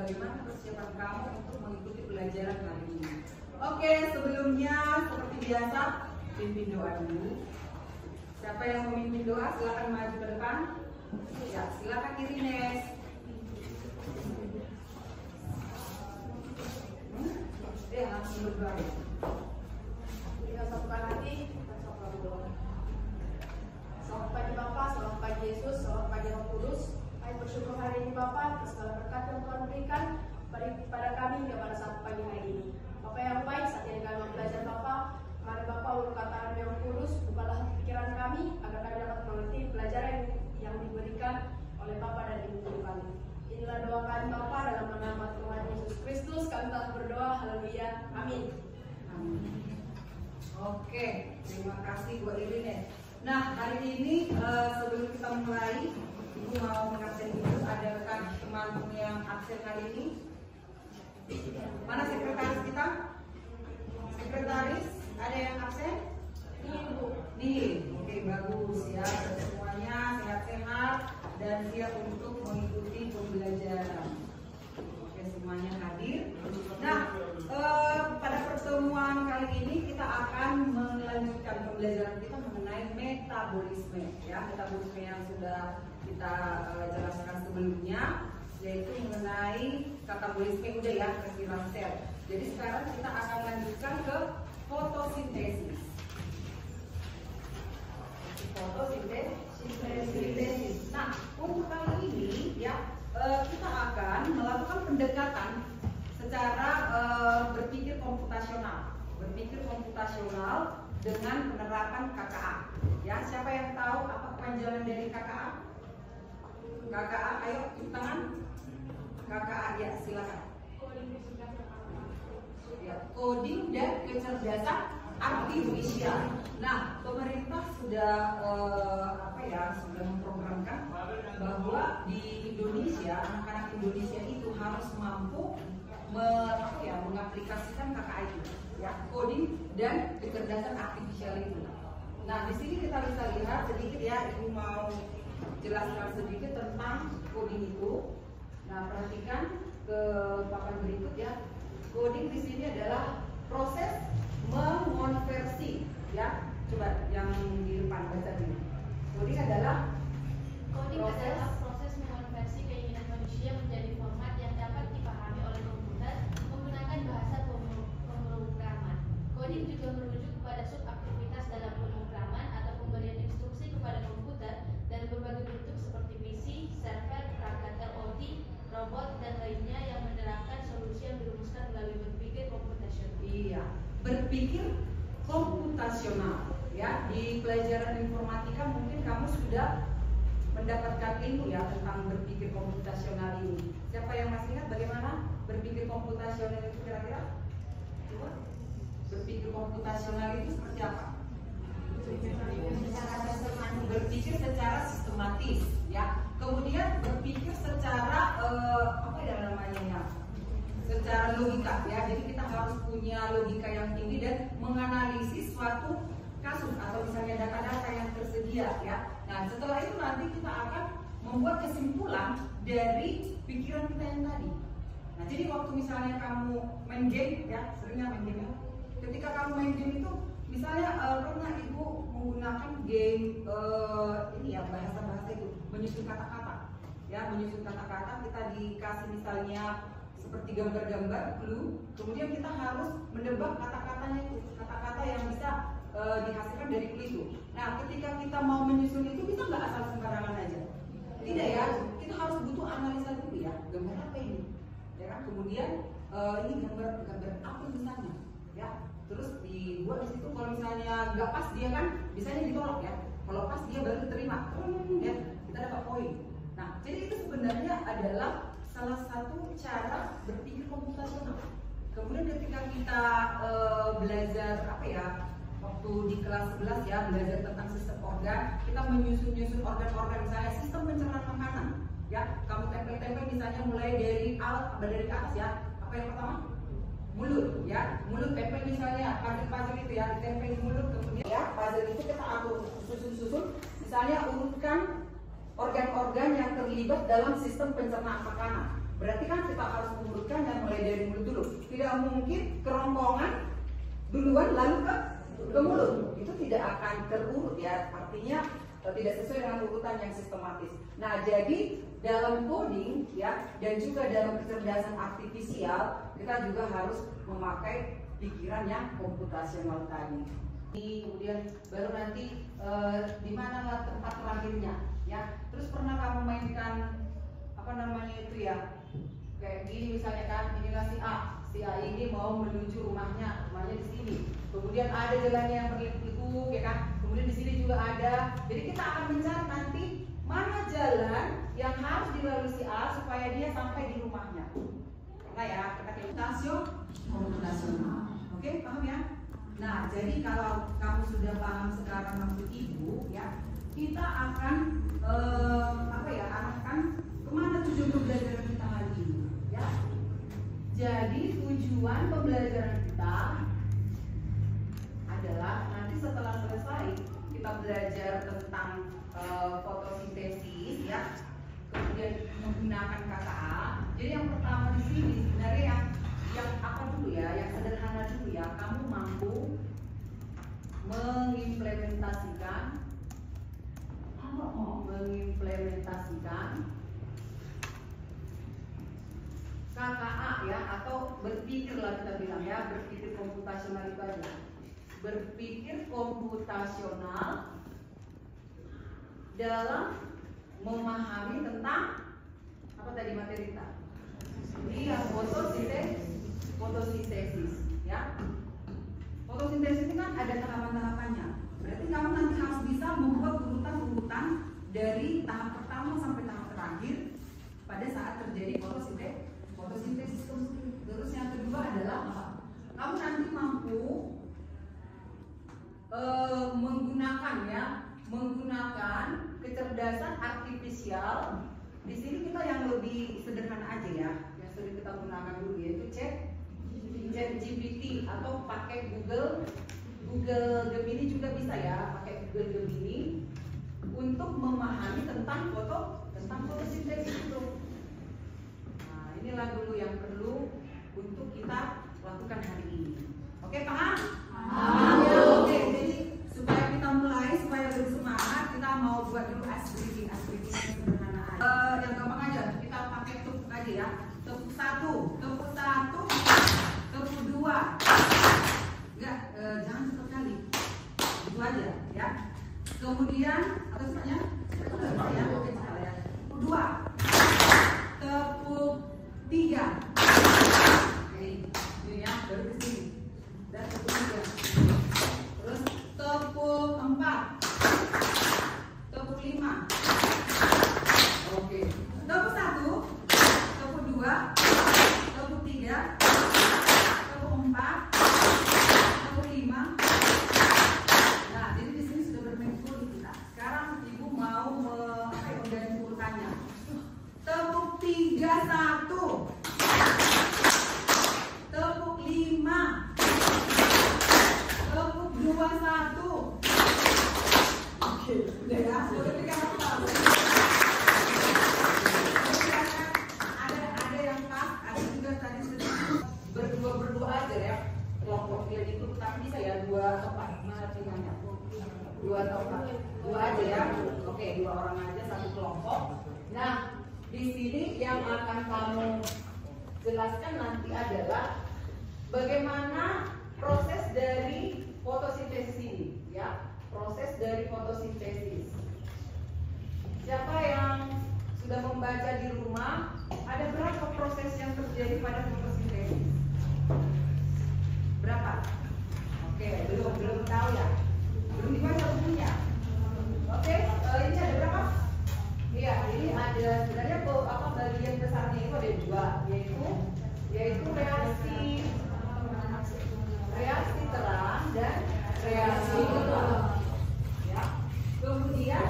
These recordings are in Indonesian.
bagaimana persiapan kamu untuk mengikuti pelajaran kali ini. Oke, sebelumnya seperti biasa pimpin doa dulu. Siapa yang memimpin doa silakan maju ke depan. Ya, silakan Irines. Langsung berdoa. Kita satukan hati, kita satukan berdoa. Selamat pagi Bapak, selamat pagi Yesus, selamat pagi Roh Kudus. Kami bersyukur hari ini Bapak atas segala berkat yang Tuhan berikan pada kami hingga pada saat pagi hari ini. Bapak yang baik, saat ini kami belajar Bapak. Mari Bapak urut kata Roh Kudus, bukalah pikiran kami agar kami dapat mengerti pelajaran yang diberikan oleh Bapak dan Ibu kami. Inilah doa kami Bapak dalam nama Tuhan Yesus Kristus. Kami telah berdoa, haleluya, amin. Amin. Oke, terima kasih Bu Irine. Nah, hari ini sebelum kita mulai, Ibu mau mengabsen dulu. Adakah teman yang absen hari ini? Mana sekretaris kita? Sekretaris, ada yang absen? Ibu. Nih, oke, bagus ya. Semuanya sehat-sehat dan siap untuk mengikuti pembelajaran. Oke, semuanya hadir. Nah, pada pertemuan kali ini kita akan melanjutkan pembelajaran kita mengenai metabolisme, ya, metabolisme yang sudah kita jelaskan sebelumnya, yaitu mengenai katabolisme udah ya, keseimbangan sel. Jadi sekarang kita akan lanjutkan ke fotosintesis. Fotosintesis. Nah, untuk kali ini ya kita akan melakukan pendekatan secara berpikir komputasional dengan penerapan KKA. Ya, siapa yang tahu apa kepanjangan dari KKA? KKA, ayo tepuk tangan. KKA, ya silakan. Ya, coding dan kecerdasan artifisial. Nah, pemerintah sudah sudah memprogramkan bahwa di Indonesia anak-anak Indonesia itu harus mampu mengaplikasikan KKA itu, ya, coding dan kecerdasan artifisial itu. Nah, di sini kita bisa lihat sedikit ya, Ibu mau jelaskan sedikit tentang coding itu. Nah, perhatikan ke papan berikut ya. Coding di sini adalah proses mengonversi, ya. Coba yang di depan baca dulu. Coding adalah proses mengonversi keinginan manusia menjadi format yang dapat dipahami oleh komputer menggunakan bahasa pemrograman. Coding juga merujuk kepada subaktivitas dalam pemrograman atau pemberian instruksi kepada komputer dari berbagai bentuk seperti PC, server, perangkat IoT, robot, dan lainnya yang menerapkan solusi yang dirumuskan melalui berpikir komputasional. Iya, berpikir komputasional. Ya, di pelajaran informatika mungkin kamu sudah mendapatkan ilmu ya tentang berpikir komputasional ini. Siapa yang masih ingat bagaimana berpikir komputasional itu kira-kira? Berpikir komputasional itu seperti apa? Berpikir secara sistematis, ya. Kemudian berpikir secara secara logika, ya. Jadi kita harus punya logika yang tinggi dan menganalisis suatu kasus atau misalnya data-data yang tersedia, ya. Nah, setelah itu nanti kita akan membuat kesimpulan dari pikiran kita yang tadi. Nah, jadi waktu misalnya kamu main game, ya, seringnya main game, ya. Ketika kamu main game itu, misalnya pernah Ibu menggunakan game ini ya, bahasa-bahasa itu menyusun kata-kata, ya, menyusun kata-kata. Kita dikasih misalnya seperti gambar-gambar clue, kemudian kita harus menebak kata-katanya itu, kata-kata yang bisa dihasilkan dari clue itu. Nah, ketika kita mau menyusun itu, kita nggak asal sembarangan aja, tidak ya, kita harus butuh analisa dulu ya, gambar apa ini, ya kan? Kemudian ini gambar apa misalnya, ya, terus dibuat di situ. Kalau misalnya nggak pas dia kan, biasanya ditolak ya. Kalau pas dia baru terima, ya, kita dapat poin. Nah, jadi itu sebenarnya adalah salah satu cara berpikir komputasional. Kemudian ketika kita belajar waktu di kelas 11 ya, belajar tentang sistem organ, kita menyusun organ-organ, misalnya sistem pencernaan makanan, ya, kamu tempel-tempel misalnya mulai dari atas ya, apa yang pertama? Mulut, ya, mulut tempel misalnya, puzzle itu ya, ditempel di mulut, kemudian ya, puzzle itu kita atur susun-susun, misalnya urutkan organ-organ yang terlibat dalam sistem pencernaan makanan. Berarti kan kita harus mengurutkan dan mulai dari mulut dulu. Tidak mungkin kerongkongan duluan lalu ke mulut. Itu tidak akan terurut ya. Artinya tidak sesuai dengan urutan yang sistematis. Nah, jadi dalam coding ya dan juga dalam kecerdasan artifisial kita juga harus memakai pikiran yang komputasional tadi. Kemudian baru nanti di mana tempat terakhirnya ya. Terus pernah kamu mainkan apa namanya itu ya, kayak gini misalnya kan, inilah si A ini mau menuju rumahnya di sini. Kemudian ada jalannya yang berliku ya kan. Kemudian di sini juga ada. Jadi kita akan mencari nanti mana jalan yang harus dilalui si A supaya dia sampai di rumahnya. Nah ya, kita komputasional. Oke, paham ya? Nah, jadi kalau kamu sudah paham sekarang maksud ibu ya, kita akan arahkan kemana tujuan pembelajaran kita hari ini ya. Jadi tujuan pembelajaran kita adalah nanti setelah selesai kita belajar tentang fotosintesis ya, kemudian menggunakan kata A. Jadi yang pertama di sini sebenarnya yang apa dulu ya, yang sederhana dulu ya, kamu mampu mengimplementasikan KKA ya, atau berpikirlah kita bilang ya, berpikir komputasional itu aja. Berpikir komputasional dalam memahami tentang apa tadi materi kita? Iya, fotosintesis ya. Fotosintesis ini kan ada tahapan-tahapannya. Berarti kamu nanti harus bisa membuat urutan-urutan dari tahap pertama sampai tahap terakhir pada saat terjadi fotosintesis. Terus yang kedua adalah apa? Kamu nanti mampu menggunakan kecerdasan artifisial. Di sini kita yang lebih sederhana aja ya, yang sering kita gunakan dulu yaitu ChatGPT atau pakai Google Gemini juga bisa ya, pakai Google Gemini untuk memahami tentang fotosintesis itu. Nah, inilah dulu yang perlu untuk kita lakukan hari ini. Oke, paham? Paham. Oke, jadi supaya kita mulai, supaya lebih semangat, kita mau buat dulu ice breathing sederhana aja. Yang gampang aja, kita pakai tepuk aja ya. Tepuk satu, tepuk dua. Enggak, jangan satu kali. Itu aja ya. Kemudian apa semuanya? Ya, oke ya. Tepuk dua, tepuk tiga. Oke, ini ya, baru ke sini. Dan tepuk tiga. Terus tepuk empat, tepuk lima. Oke, tepuk satu, tepuk dua, tepuk tiga, tepuk empat, tepuk lima. Nah, jadi di sini sudah bermain full kita. Sekarang ibu mau mengganti urutannya. Tepuk tiga satu, tepuk lima, tepuk dua satu. Oke, udah ya, udah tiga apa? Ada yang pas, ada juga tadi sudah berdua aja ya. Kelompok dia itu tapi bisa ya dua atau empat, mana pilihannya? Dua atau empat, dua aja ya. Oke, dua orang aja satu kelompok. Nah, di sini yang akan kamu jelaskan nanti adalah bagaimana proses dari fotosintesis ini, ya. Proses dari fotosintesis. Siapa yang sudah membaca di rumah? Ada berapa proses yang terjadi pada fotosintesis? Berapa? Oke, belum tahu ya. Belum dibaca bukunya. Oke, ini ada berapa? Iya, ini ada sebenarnya bagian besarnya itu ada dua, yaitu reaksi terang dan reaksi gelap. Ya. Kemudian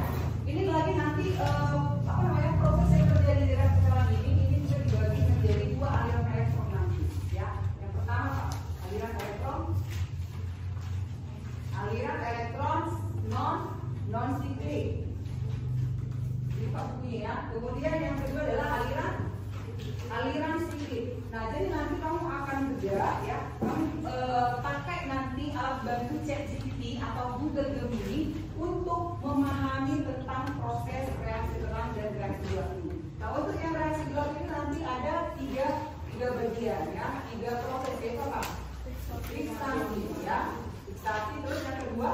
ini lagi nanti proses yang terjadi di reaksi terang ini bisa dibagi menjadi dua aliran elektron nanti. Ya, yang pertama aliran elektron non siklik. Ini Pak bukunya ya. Kemudian yang kedua adalah aliran aliran sedikit. Nah, jadi nanti kamu akan bergerak ya, kamu pakai nanti alat bantu ChatGPT atau Google Gemini untuk memahami tentang proses reaksi terang dan reaksi gelap ini. Nah, untuk yang reaksi gelap ini nanti ada tiga bagian ya, tiga proses, yaitu apa? Fiksasi ya, fiksasi, terus yang kedua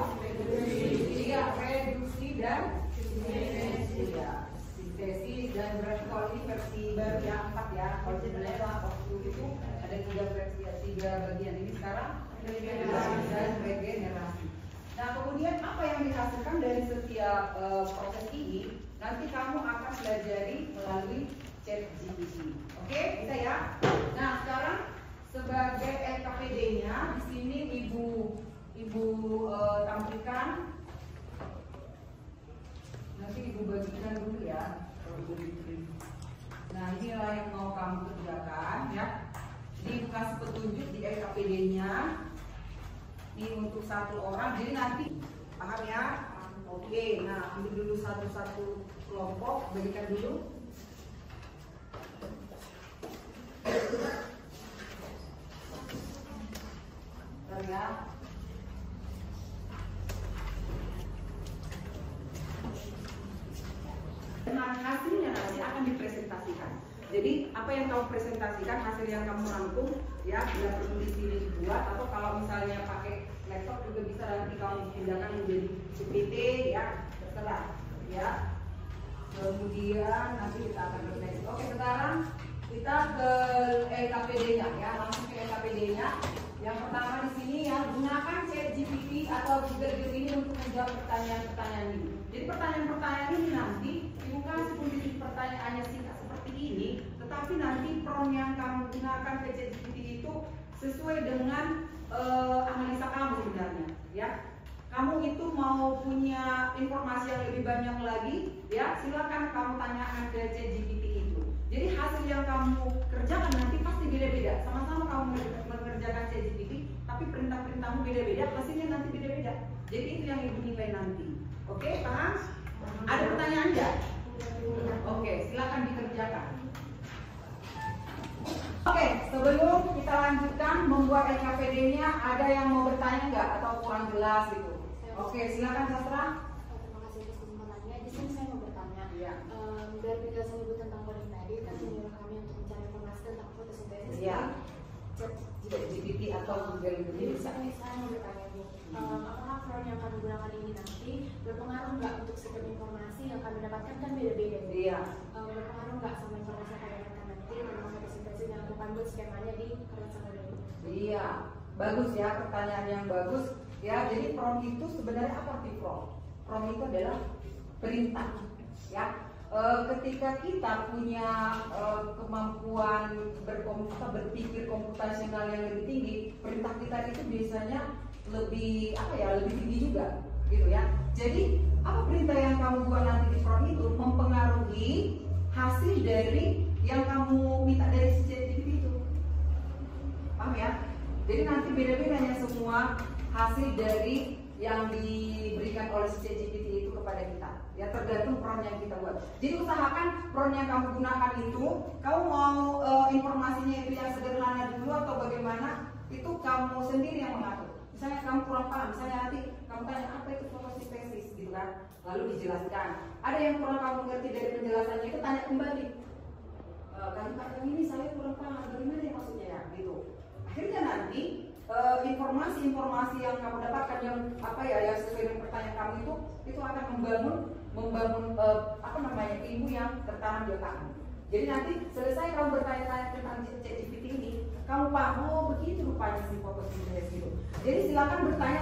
reduksi dan sintesis ya. Sintesis dan berarti kalau ini versi baru yang 4 ya, kalau sebenarnya waktu itu ada tiga bagian, ini sekarang regenerasi dan regenerasi. Nah, kemudian apa yang dihasilkan dari setiap proses ini nanti kamu akan pelajari melalui ChatGPT. Oke, bisa ya? Nah, sekarang sebagai LKPD-nya di sini ibu tampilkan. Nanti ibu bagikan dulu ya. Nah, inilah yang mau kamu kerjakan ya. Jadi ibu kasih petunjuk di LKPD-nya. Ini untuk satu orang. Jadi nanti paham ya? Oke. Nah, ambil dulu satu-satu kelompok, bagikan dulu. Ya. Nah, hasilnya nanti akan dipresentasikan. Jadi apa yang kamu presentasikan, hasil yang kamu rangkum, ya bila perlu di sini dibuat, atau kalau misalnya pakai laptop juga bisa nanti kamu pindahkan menjadi GPT, ya terserah, ya. Kemudian nanti kita akan bernext. Oke, sekarang kita ke LKPD-nya, ya langsung ke LKPD-nya. Yang pertama di sini ya, gunakan ChatGPT atau Google Gemini untuk menjawab pertanyaan-pertanyaan ini. Jadi pertanyaan-pertanyaan ini nanti ibu kasih kondisi pertanyaannya singkat seperti ini, tetapi nanti prompt yang kamu gunakan ke ChatGPT itu sesuai dengan analisa kamu sebenarnya, ya. Kamu itu mau punya informasi yang lebih banyak lagi, ya silakan kamu tanyakan ke ChatGPT itu. Jadi hasil yang kamu kerjakan nanti pasti beda-beda. Sama-sama kamu mengerjakan ChatGPT, tapi perintah-perintahmu beda-beda, hasilnya nanti beda-beda. Jadi itu yang ibu nilai nanti. Oke, paham? Ada pertanyaan nggak? Oke, silakan dikerjakan. Oke, sebelum kita lanjutkan membuat LKPD-nya, ada yang mau bertanya nggak atau kurang jelas gitu? Oke, silakan Sastra. Terima kasih atas kesempatannya. Di sini saya mau bertanya. Iya. Dari penjelasan ibu tentang coding tadi kan menyuruh kami untuk mencari informasi tentang fotosintesis. Iya. ChatGPT atau Google Gemini. Jadi saya mau bertanya Bu, apakah prompt yang kami gunakan ini nanti berpengaruh nggak untuk setiap informasi yang kami dapatkan kan beda-beda? Iya. Berpengaruh nggak sama informasi yang kami dapatkan nanti tentang fotosintesis yang akan buat skemanya di kertas model ini? Iya, bagus ya, pertanyaan yang bagus. Ya, jadi prompt itu sebenarnya apa arti prompt? Prompt itu adalah perintah. Ya, ketika kita punya kemampuan berpikir komputasional yang lebih tinggi, perintah kita itu biasanya lebih lebih tinggi juga, gitu ya. Jadi apa perintah yang kamu buat nanti di prompt itu mempengaruhi hasil dari yang kamu minta dari si ChatGPT itu. Paham ya? Jadi nanti beda-bedanya semua hasil dari yang diberikan oleh si ChatGPT itu kepada kita. Ya tergantung prompt yang kita buat. Jadi usahakan prompt yang kamu gunakan itu, kamu mau informasinya itu yang sederhana dulu atau bagaimana, itu kamu sendiri yang mengatur. Misalnya kamu kurang paham, misalnya nanti kamu tanya apa itu fotosintesis gitu kan, lalu dijelaskan. Ada yang kurang kamu ngerti dari penjelasannya itu, tanya kembali. Kalimat yang ini saya kurang paham, bagaimana ya maksudnya ya, gitu. Akhirnya nanti informasi-informasi yang kamu dapatkan yang yang sesuai dengan pertanyaan kamu itu akan membangun ilmu yang tertanam di otakmu. Jadi nanti selesai kamu bertanya-tanya tentang ChatGPT ini, kamu paham, oh begitu rupanya si fotosintesis itu. Jadi silakan bertanya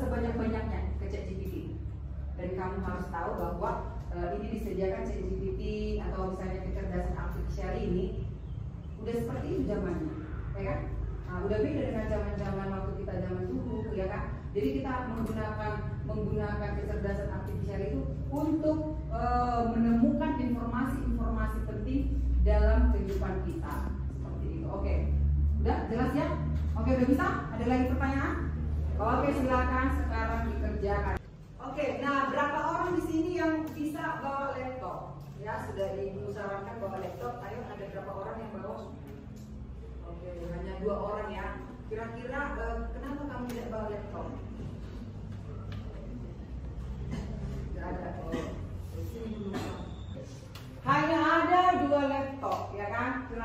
sebanyak-banyaknya ke ChatGPT. Dan kamu harus tahu bahwa ini disediakan ChatGPT atau misalnya kecerdasan artifisial ini udah seperti itu zamannya, ya kan? Nah, udah beda dengan zaman-zaman waktu kita zaman dulu, ya kan? Jadi kita menggunakan kecerdasan artifisial itu untuk menemukan informasi-informasi penting dalam kehidupan kita, seperti itu. Oke, udah jelas ya? Oke, udah bisa? Ada lagi pertanyaan? Oke, silakan sekarang dikerjakan. Oke, nah berapa orang di sini yang bisa bawa laptop? Ya, sudah disarankan bawa laptop. Ayo, ada berapa orang yang bawa?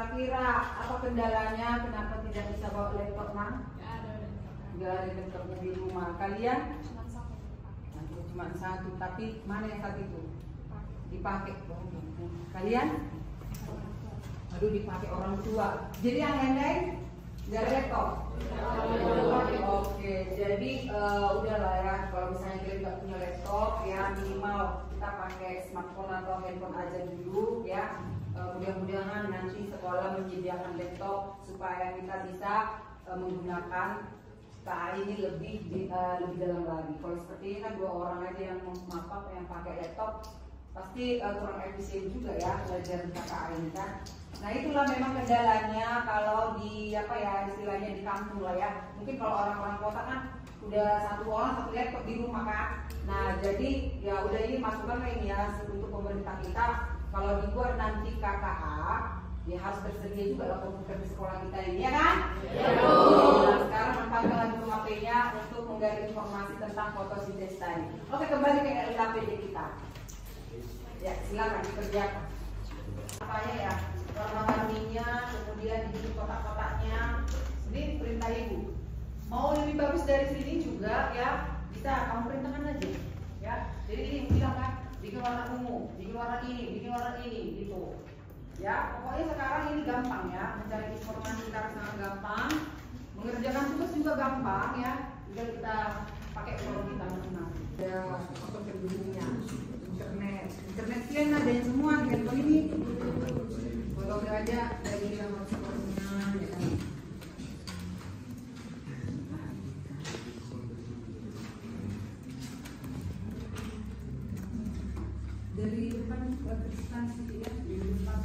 Kira-kira apa kendalanya? Kenapa tidak bisa bawa laptop, Mang? Nggak ada laptopnya di rumah. Kalian? Cuma satu, tapi mana yang satu itu? Dipakai. Kalian? Aduh, dipakai orang tua. Jadi yang lain-lain nggak ada laptop. Oke, jadi udahlah ya. Kalau misalnya kita nggak punya laptop, ya minimal kita pakai smartphone atau handphone aja dulu, ya. Mudah-mudahan nanti sekolah menyediakan laptop supaya kita bisa menggunakan KA ini lebih dalam lagi. Kalau seperti ini kan 2 orang aja yang pakai laptop, pasti kurang efisien juga ya belajar di KA ini kan. Nah itulah memang kendalanya kalau di istilahnya di kampung lah ya. Mungkin kalau orang-orang kota kan udah 1 orang 1 laptop di rumah kan. Nah jadi ya udah, ini masukan ini ya untuk pemerintah kita, kalau dibuat nanti KKA ya harus tersedia juga lah komputer di sekolah kita ini, ya kan? Nah, sekarang manfaatkan lagi HP-nya untuk menggali informasi tentang fotosintesis tadi. Oke, kembali ke LKPD kita. Ya, silakan dikerjakan. Apanya ya? Warna-warninya, kemudian di kotak-kotaknya. Ini perintah ibu. Mau lebih bagus dari sini juga ya, bisa kamu perintahkan aja. Ya, jadi ini bilang kan, bikin warna ungu, bikin warna ini, gitu. Ya, pokoknya sekarang ini gampang ya, mencari informasi sekarang sangat gampang, mengerjakan tugas juga gampang ya. Tinggal kita pakai phone kita masing-masing. Ya, apa terhubungnya? Internet kalian ada yang semua di handphone ini. Kalau udah ada dari nomor teleponnya, ya kan. Dari depan instansi ya, di depan.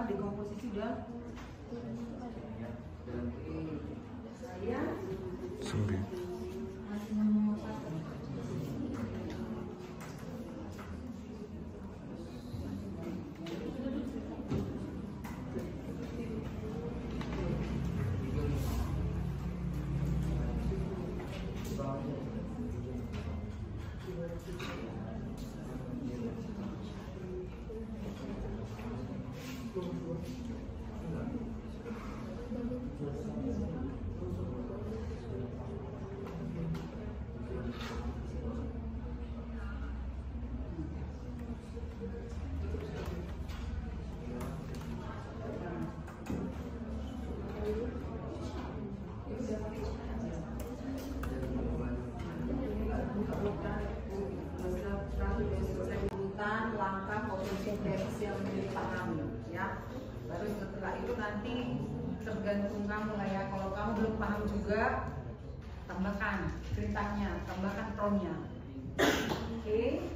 Di komposisi udah saya sorry masih nomor 1. Langkah fotosintesis yang dipahami ya. Baru setelah itu nanti tergantung kamu lah ya. Kalau kamu belum paham juga, tambahkan perintahnya, tambahkan promnya. Oke.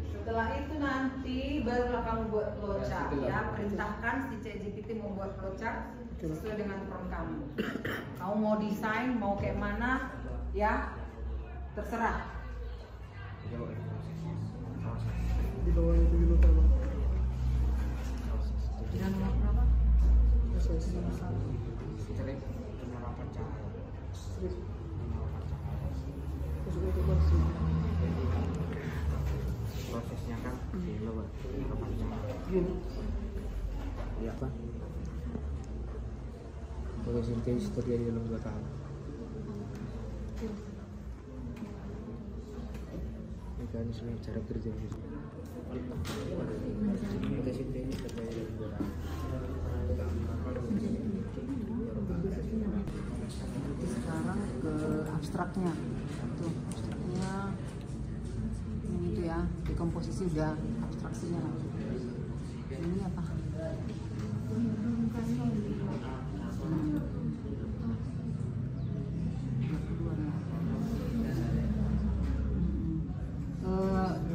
Setelah itu nanti barulah kamu buat flowchart ya. Perintahkan si ChatGPT membuat flowchart sesuai dengan prom kamu. Kamu mau desain, mau kayak mana ya, terserah. Di bawah itu dulu apa? Dan nomor berapa? Proses nomor 1. Strip penerapan cahaya. Strip Penerapan cahaya. masuk ke kursi. Prosesnya kan di luar penerapan cahaya. Gini. Iya Pak. Fotosintesis terjadi dalam 2 tahun. Mekanisme cara kerja fotosintesis terjadi dalam 2 tahun. Sekarang ke abstraknya. Tuh, abstraknya ini dekomposisi udah abstraksinya lah. Ini apa?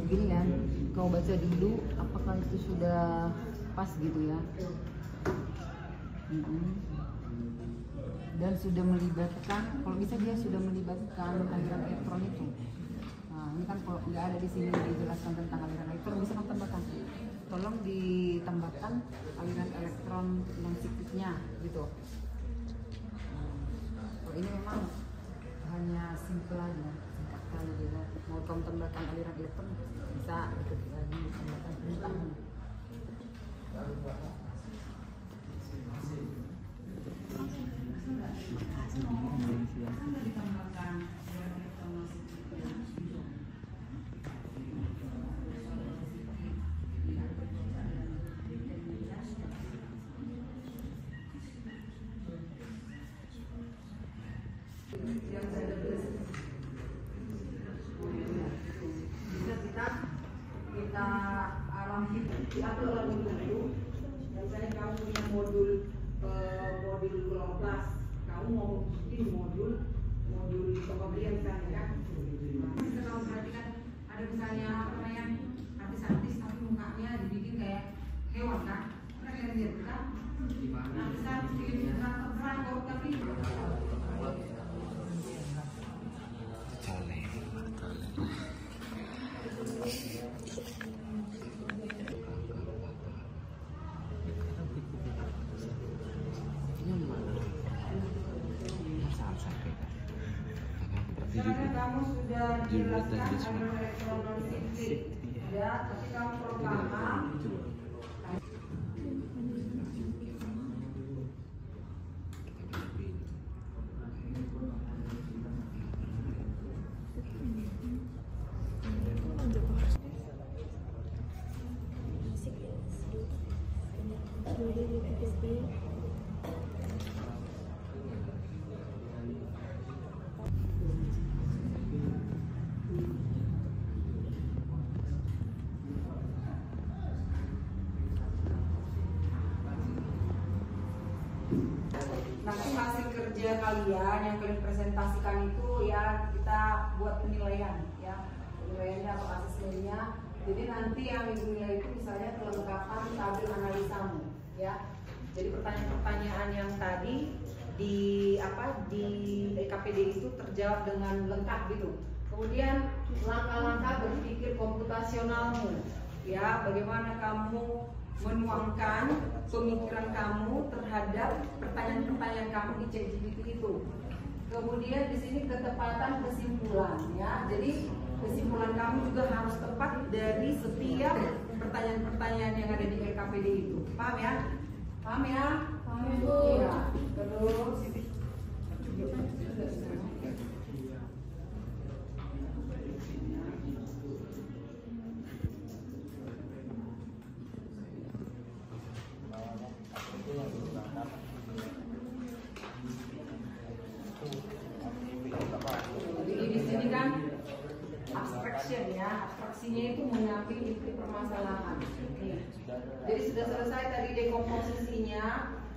Gini kan, kau baca dulu apakah itu sudah pas gitu ya. Dan sudah melibatkan, kalau bisa dia sudah melibatkan aliran elektron itu. Nah ini kan kalau nggak ada di sini dijelaskan tentang aliran elektron, bisa kamu tambahkan. Tolong ditambahkan aliran elektron yang sikliknya gitu. Kalau ini memang hanya simple aja, singkat kali gitu. Mau kamu tambahkan aliran elektron bisa ketik lagi tambahkan perintahnya. Kita alami diatur oleh dulu. Misalnya kamu punya modul kelas, kamu mau bikin modul pembelian misalnya kan. Bisa kamu perhatikan ada misalnya apa namanya artis-artis tapi mukanya dibikin kayak hewan kan? Pernah lihat kan? Nah bisa bikin peran kok tapi sekarang kamu sudah jelaskan ada elektron siklik ya, tapi kamu perlu paham nanti hasil kerja kalian yang kalian presentasikan itu ya kita buat penilaian ya, penilaiannya atau asesmennya. Jadi nanti yang dinilai itu misalnya kelengkapan tabel analisamu ya. Jadi pertanyaan-pertanyaan yang tadi di EKPD itu terjawab dengan lengkap gitu. Kemudian langkah-langkah berpikir komputasionalmu ya, bagaimana kamu menuangkan pemikiran kamu terhadap pertanyaan-pertanyaan kamu di ChatGPT itu. Kemudian di sini ketepatan kesimpulan ya. Jadi kesimpulan kamu juga harus tepat dari setiap pertanyaan-pertanyaan yang ada di LKPD itu. Paham ya? Paham ya? Paham Bu. Iya. Terus abstraksinya itu mengambil inti permasalahan. Nih. Jadi sudah selesai tadi dekomposisinya,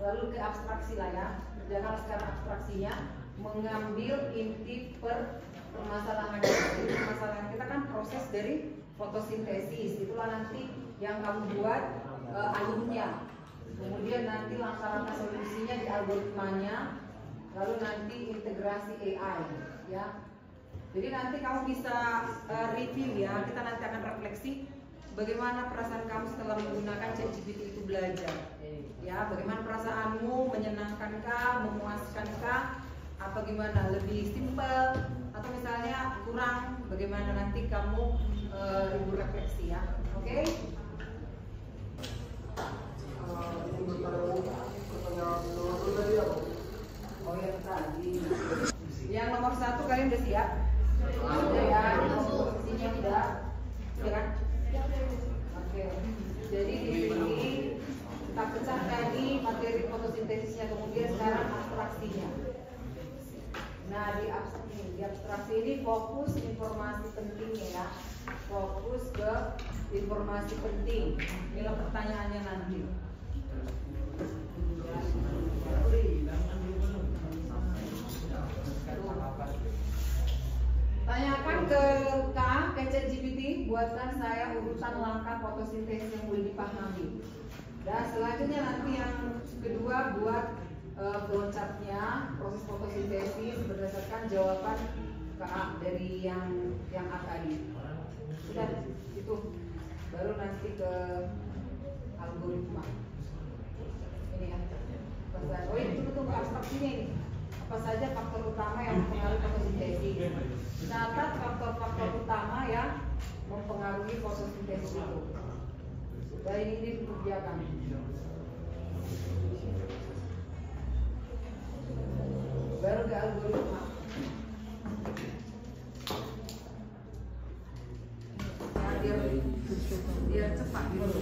lalu ke abstraksi lah ya. Kerjakan sekarang abstraksinya, mengambil inti permasalahan. Jadi permasalahan kita kan proses dari fotosintesis, itulah nanti yang kamu buat alurnya. Kemudian nanti langkah-langkah solusinya di algoritmanya, lalu nanti integrasi AI ya. Jadi nanti kamu bisa review ya, kita nanti akan refleksi bagaimana perasaan kamu setelah menggunakan ChatGPT itu belajar. Ya, bagaimana perasaanmu, menyenangkankah, memuaskankah, atau gimana, lebih simpel atau misalnya kurang, bagaimana nanti kamu ibu refleksi ya, oke? Oh yang tadi, yang nomor 1 kalian udah siap? Sudah ya, posisinya udah, ya kan? Oke, jadi di sini kita pecah tadi materi fotosintesisnya, kemudian sekarang abstraksinya. Nah di abstraksi ini fokus informasi pentingnya ya, fokus ke informasi penting. Inilah pertanyaannya nanti. Tanyakan ke ChatGPT, buatkan saya urutan langkah fotosintesis yang boleh dipahami. Dan selanjutnya nanti yang kedua buat flowchartnya proses fotosintesis berdasarkan jawaban dari yang A tadi. Sudah itu, baru nanti ke algoritma. Ini ya. Oh ini betul abstraksinya ini. Apa saja faktor utama yang mempengaruhi fotosintesis? Catat faktor-faktor utama yang mempengaruhi fotosintesis itu. Dan ini dikerjakan. Baru ke algoritma. Biar cepat gitu.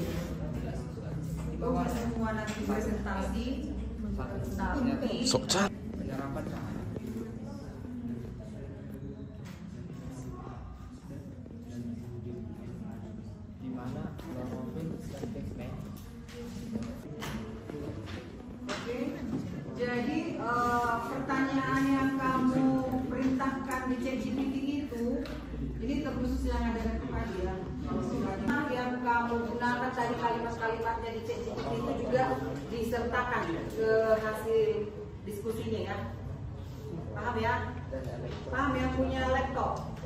Di bawah semua nanti presentasi, tapi penyerapan di mana Oke, jadi pertanyaan yang kamu perintahkan di ChatGPT itu, ini terkhusus yang ada di pengadilan. Yang kamu gunakan tadi kalimat-kalimatnya di ChatGPT itu juga disertakan ke hasil diskusinya ya. Paham ya? Paham yang punya laptop?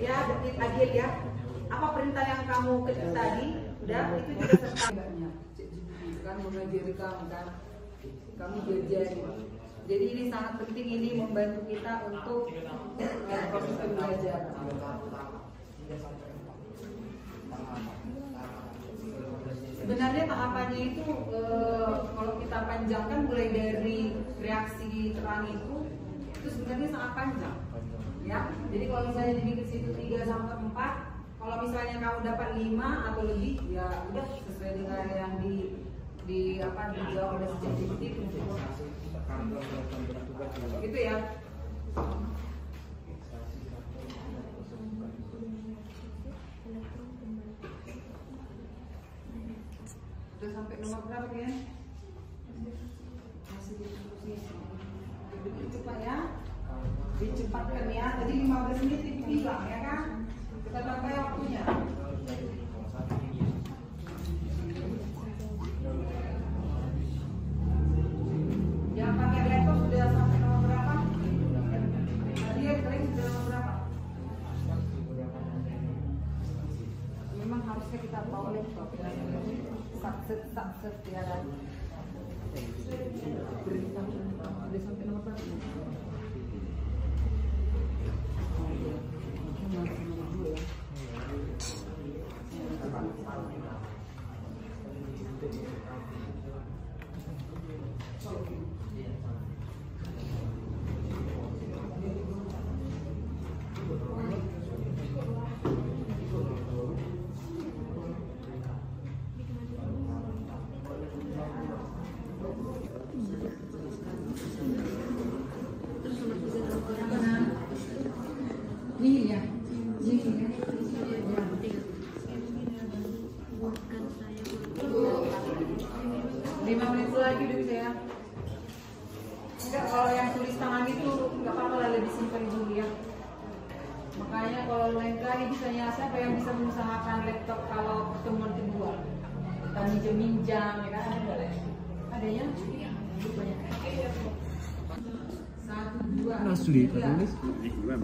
Ya, detik Agil ya. Apa perintah yang kamu ketik tadi? Udah, itu juga sertakannya. ChatGPT kan mengajari kamu kan. Kamu belajar. Jadi ini sangat penting, ini membantu kita untuk proses pembelajaran. Sebenarnya tahapannya itu kalau kita panjangkan mulai dari reaksi terang itu sebenarnya sangat panjang. Ya, jadi kalau misalnya dibikin situ 3 sampai 4, kalau misalnya kamu dapat 5 atau lebih, ya udah sesuai dengan yang dijawab oleh ChatGPT itu. Gitu ya. Udah sampai nomor berapa ya? Masih diskusi. Lebih cepat ya. Dicepatkan ya. Tadi 15 menit dibilang ya kan? Kita tambah waktunya. Yang pakai laptop sudah sampai nomor berapa? Tadi ya kalian sudah nomor berapa? Memang harusnya kita bawa laptop ya. Subset ya kan. Berita sudah sampai nomor berapa? Ini ya. 5 menit lagi dulu ya. Enggak, kalau yang tulis tangan itu nggak apa-apa lah, lebih simpan dulu ya. Makanya kalau lain kali bisanya siapa yang bisa mengusahakan laptop kalau pertemuan kedua? Kita minjam ya kan? Ada ya? Banyak. 1, 2, asli 3, tulis 1, 2,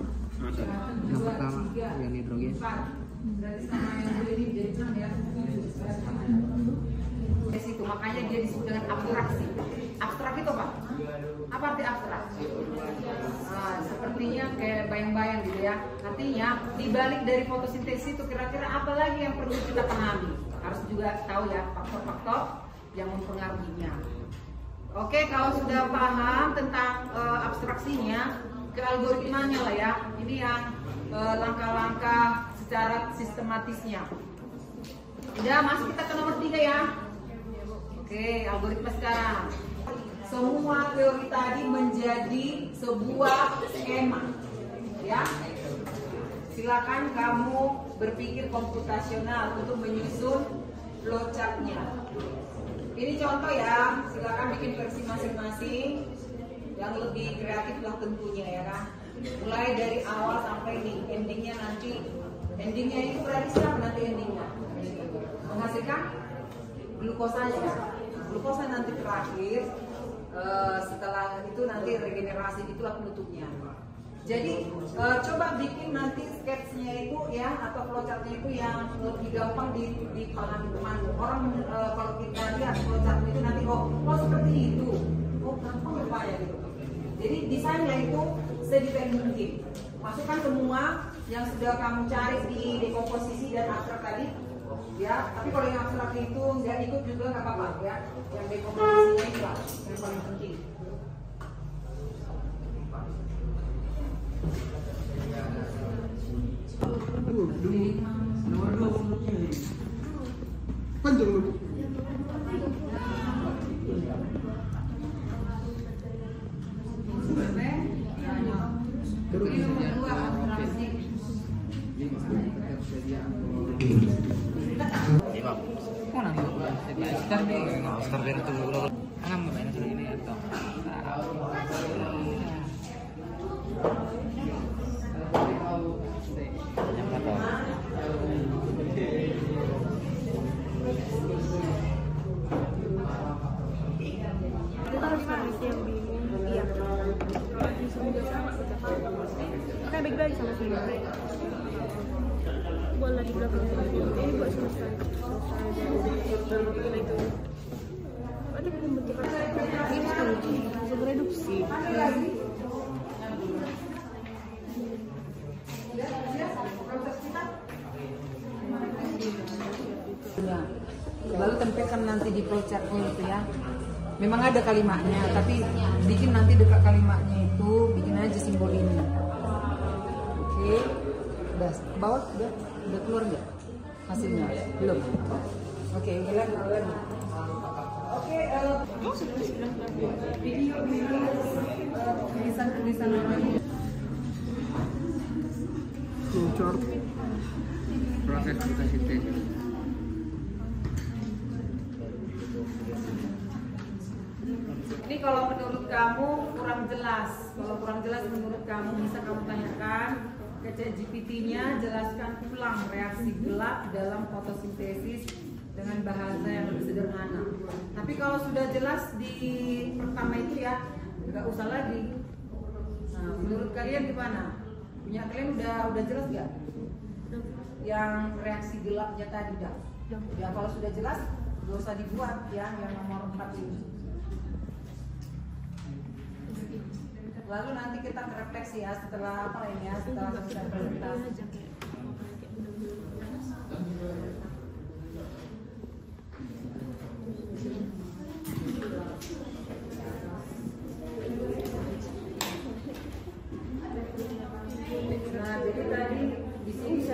yang pertama 3, yang nitrogen 4. Dari sama yang boleh jadi 6 ya. Di situ makanya dia disebut dengan abstraksi. Abstrak itu apa? Apa arti abstrak? Sepertinya kayak bayang-bayang gitu ya. Artinya dibalik dari fotosintesis itu kira-kira apa lagi yang perlu kita pahami? Harus juga tahu ya faktor-faktor yang mempengaruhinya. Oke, kalau sudah paham tentang abstraksinya, ke algoritmanya lah ya. Ini yang langkah-langkah secara sistematisnya. Udah, masuk kita ke nomor 3 ya. Oke, algoritma sekarang. Semua teori tadi menjadi sebuah skema, ya. silakan kamu berpikir komputasional untuk menyusun flowchart-nya. Ini contoh ya, silakan bikin versi masing-masing yang lebih kreatif lah tentunya ya kan. Mulai dari awal sampai nih, endingnya itu berarti siapa nanti endingnya? Menghasilkan glukosanya ya. Glukosa nanti terakhir, setelah itu nanti regenerasi, itulah penutupnya. Jadi coba bikin nanti sketsnya itu ya, atau flowchartnya itu yang lebih gampang dipahami teman. Orang kalau kita lihat flowchartnya itu nanti oh seperti itu, oh gampang rupanya gitu. Jadi desainnya itu sedetail mungkin. Masukkan semua yang sudah kamu cari di dekomposisi dan abstrak tadi, ya. Tapi kalau yang abstrak itu nggak ikut juga nggak apa-apa ya. Yang dekomposisinya itu lah yang paling penting. Panjang lu. Start itu dulu. Anak mau main ini atau yang kata Kita harus kondisi yang bingung. Iya. Kalau di sini sama makanya bagi lagi sama sini. Buat lagi belakang ini buat selesai dari itu. Ada pembentukan ini untuk reduksi. Ya. Lalu tempelkan nanti di flowchartnya itu ya. Memang ada kalimatnya, tapi bikin nanti dekat kalimatnya itu bikin aja simbol ini. Oke, udah bawah udah keluar nggak hasilnya? Belum. Oke, ulang lagi. Oke, video tulisan apa ini? Flowchart. proses fotosintesis. Ini kalau menurut kamu kurang jelas, menurut kamu bisa kamu tanyakan ke ChatGPT-nya, jelaskan ulang reaksi gelap dalam fotosintesis dengan bahasa yang lebih sederhana. Tapi kalau sudah jelas di pertama itu ya, nggak usah lagi. Nah, menurut kalian gimana? Punya kalian udah jelas nggak? Yang reaksi gelapnya tadi dah. Ya kalau sudah jelas, nggak usah dibuat ya yang nomor 4 ini. Lalu nanti kita refleksi ya setelah apa ini ya, setelah selesai presentasi. Nah, jadi tadi di sini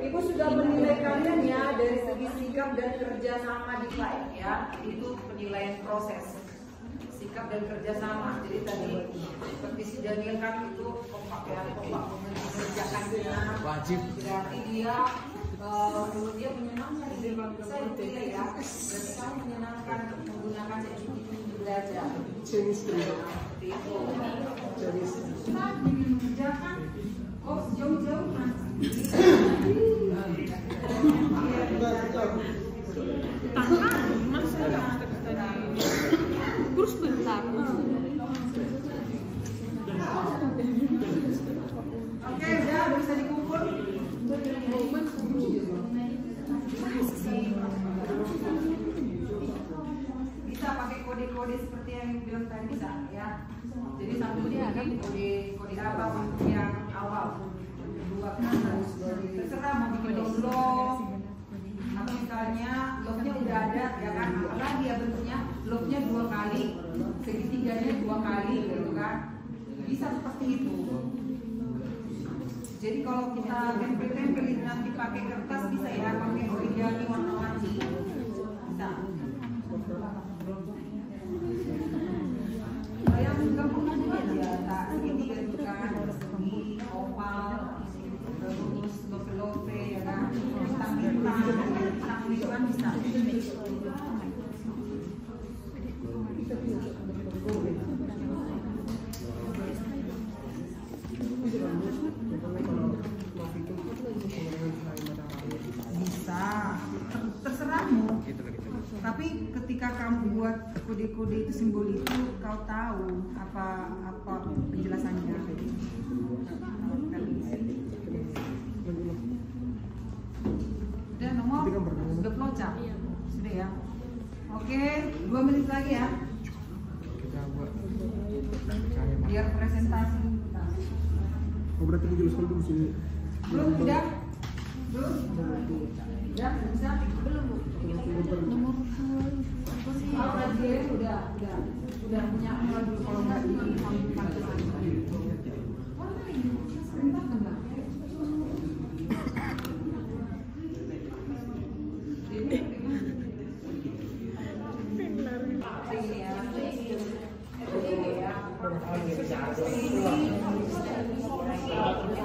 Ibu sudah menilai kalian ya dari segi sikap dan kerjasama di klien ya, itu penilaian proses. Sikap dan kerjasama. Jadi tadi seperti si Daniel kan itu kompak ya, kompak mengerjakannya Wajib. berarti dia menurut dia menyenangkan. Saya pilih ya, berarti kamu menyenangkan menggunakan ChatGPT untuk belajar. Chemistry. Seperti itu. Chemistry. Nah, mengerjakan kok jauh-jauh mas. Tahan, masa terus bentar. Oke, udah bisa dikumpul. Bisa pakai kode-kode seperti yang bilang tadi bisa ya. Jadi satu dia ada kode apa untuk yang awal, kedua kan terserah mau bikin download atau misalnya love-nya udah ada ya kan, apalagi ya bentuknya love-nya 2 kali, segitiganya 2 kali gitu kan, bisa seperti itu. Jadi kalau kita tempel-tempelin nanti pakai kertas bisa ya, pakai origami warna-warni bisa. Yang gampang aja ya, tak segitiga juga kan, segi oval, kode itu simbol itu kau tahu apa penjelasannya? Udah nomor udah flowchart sudah ya. Oke, 2 menit lagi ya. Kita buat Biar presentasi. Oh, berarti dijelaskan dulu sini. Belum udah? Belum? Udah bisa? Belum bu. Nomor udah punya nomor dulu kalau nggak di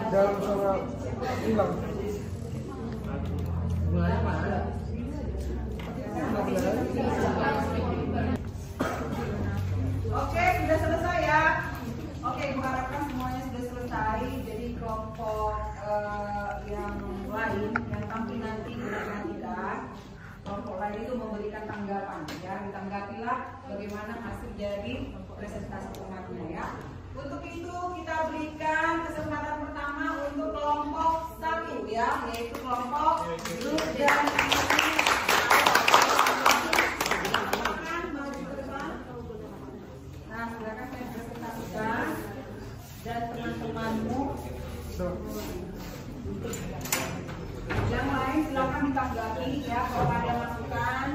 Dalam sama hilang. mulanya mana? Oke, sudah selesai ya. Oke, Ibu harapkan semuanya sudah selesai. Jadi kelompok yang lain yang tampil nanti kita kelompok lain itu memberikan tanggapan ya. Ditanggapilah bagaimana hasil dari presentasi formatnya ya. Untuk itu kita berikan kesempatan pertama untuk kelompok 1 ya, yaitu kelompok grup dan nah, silakan saya presentasikan dan teman-temanmu yang lain silakan ditanggapi ya. Kalau ada masukan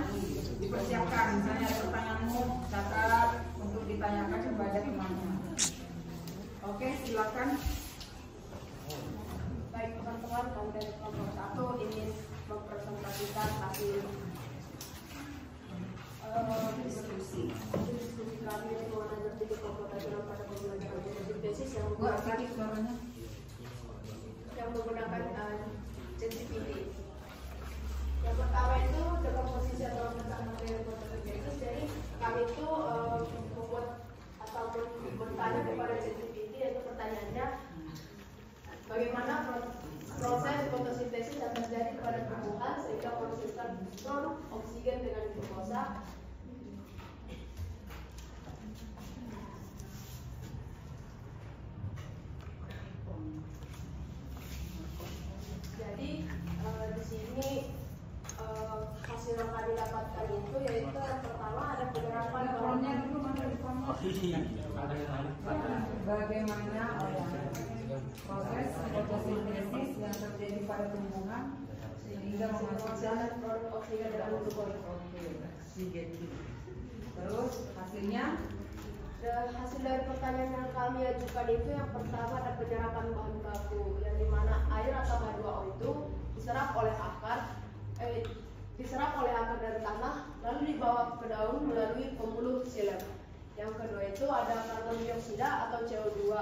dipersiapkan, misalnya ada pertanyaanmu catat untuk ditanyakan kepada teman-teman. Oke, silakan. Baik teman-teman, kami dari kelompok 1 ingin mempresentasikan hasil diskusi kami untuk mengajar tiga kelompok ajaran pada pembelajaran genetik tesis yang menggunakan ChatGPT. Yang pertama itu dalam posisi atau pecahan materi tesis, jadi kami itu membuat atau bertanya kepada ChatGPT, yaitu pertanyaannya bagaimana proses fotosintesis yang terjadi pada tumbuhan sehingga menghasilkan non oksigen dengan glukosa. Jadi di sini hasil yang kami dapatkan itu yaitu yang pertama ada penerapan Formnya dulu mana di formnya? Bagaimana proses fotosintesis yang terjadi pada tumbuhan sehingga menghasilkan non oksigen dengan glukosa. Terus hasilnya? Dan hasil dari pertanyaan yang kami ajukan itu yang pertama ada penyerapan bahan baku yang dimana air atau H2O itu diserap oleh akar dari tanah lalu dibawa ke daun melalui pembuluh xilem. Yang kedua itu ada karbon dioksida atau CO2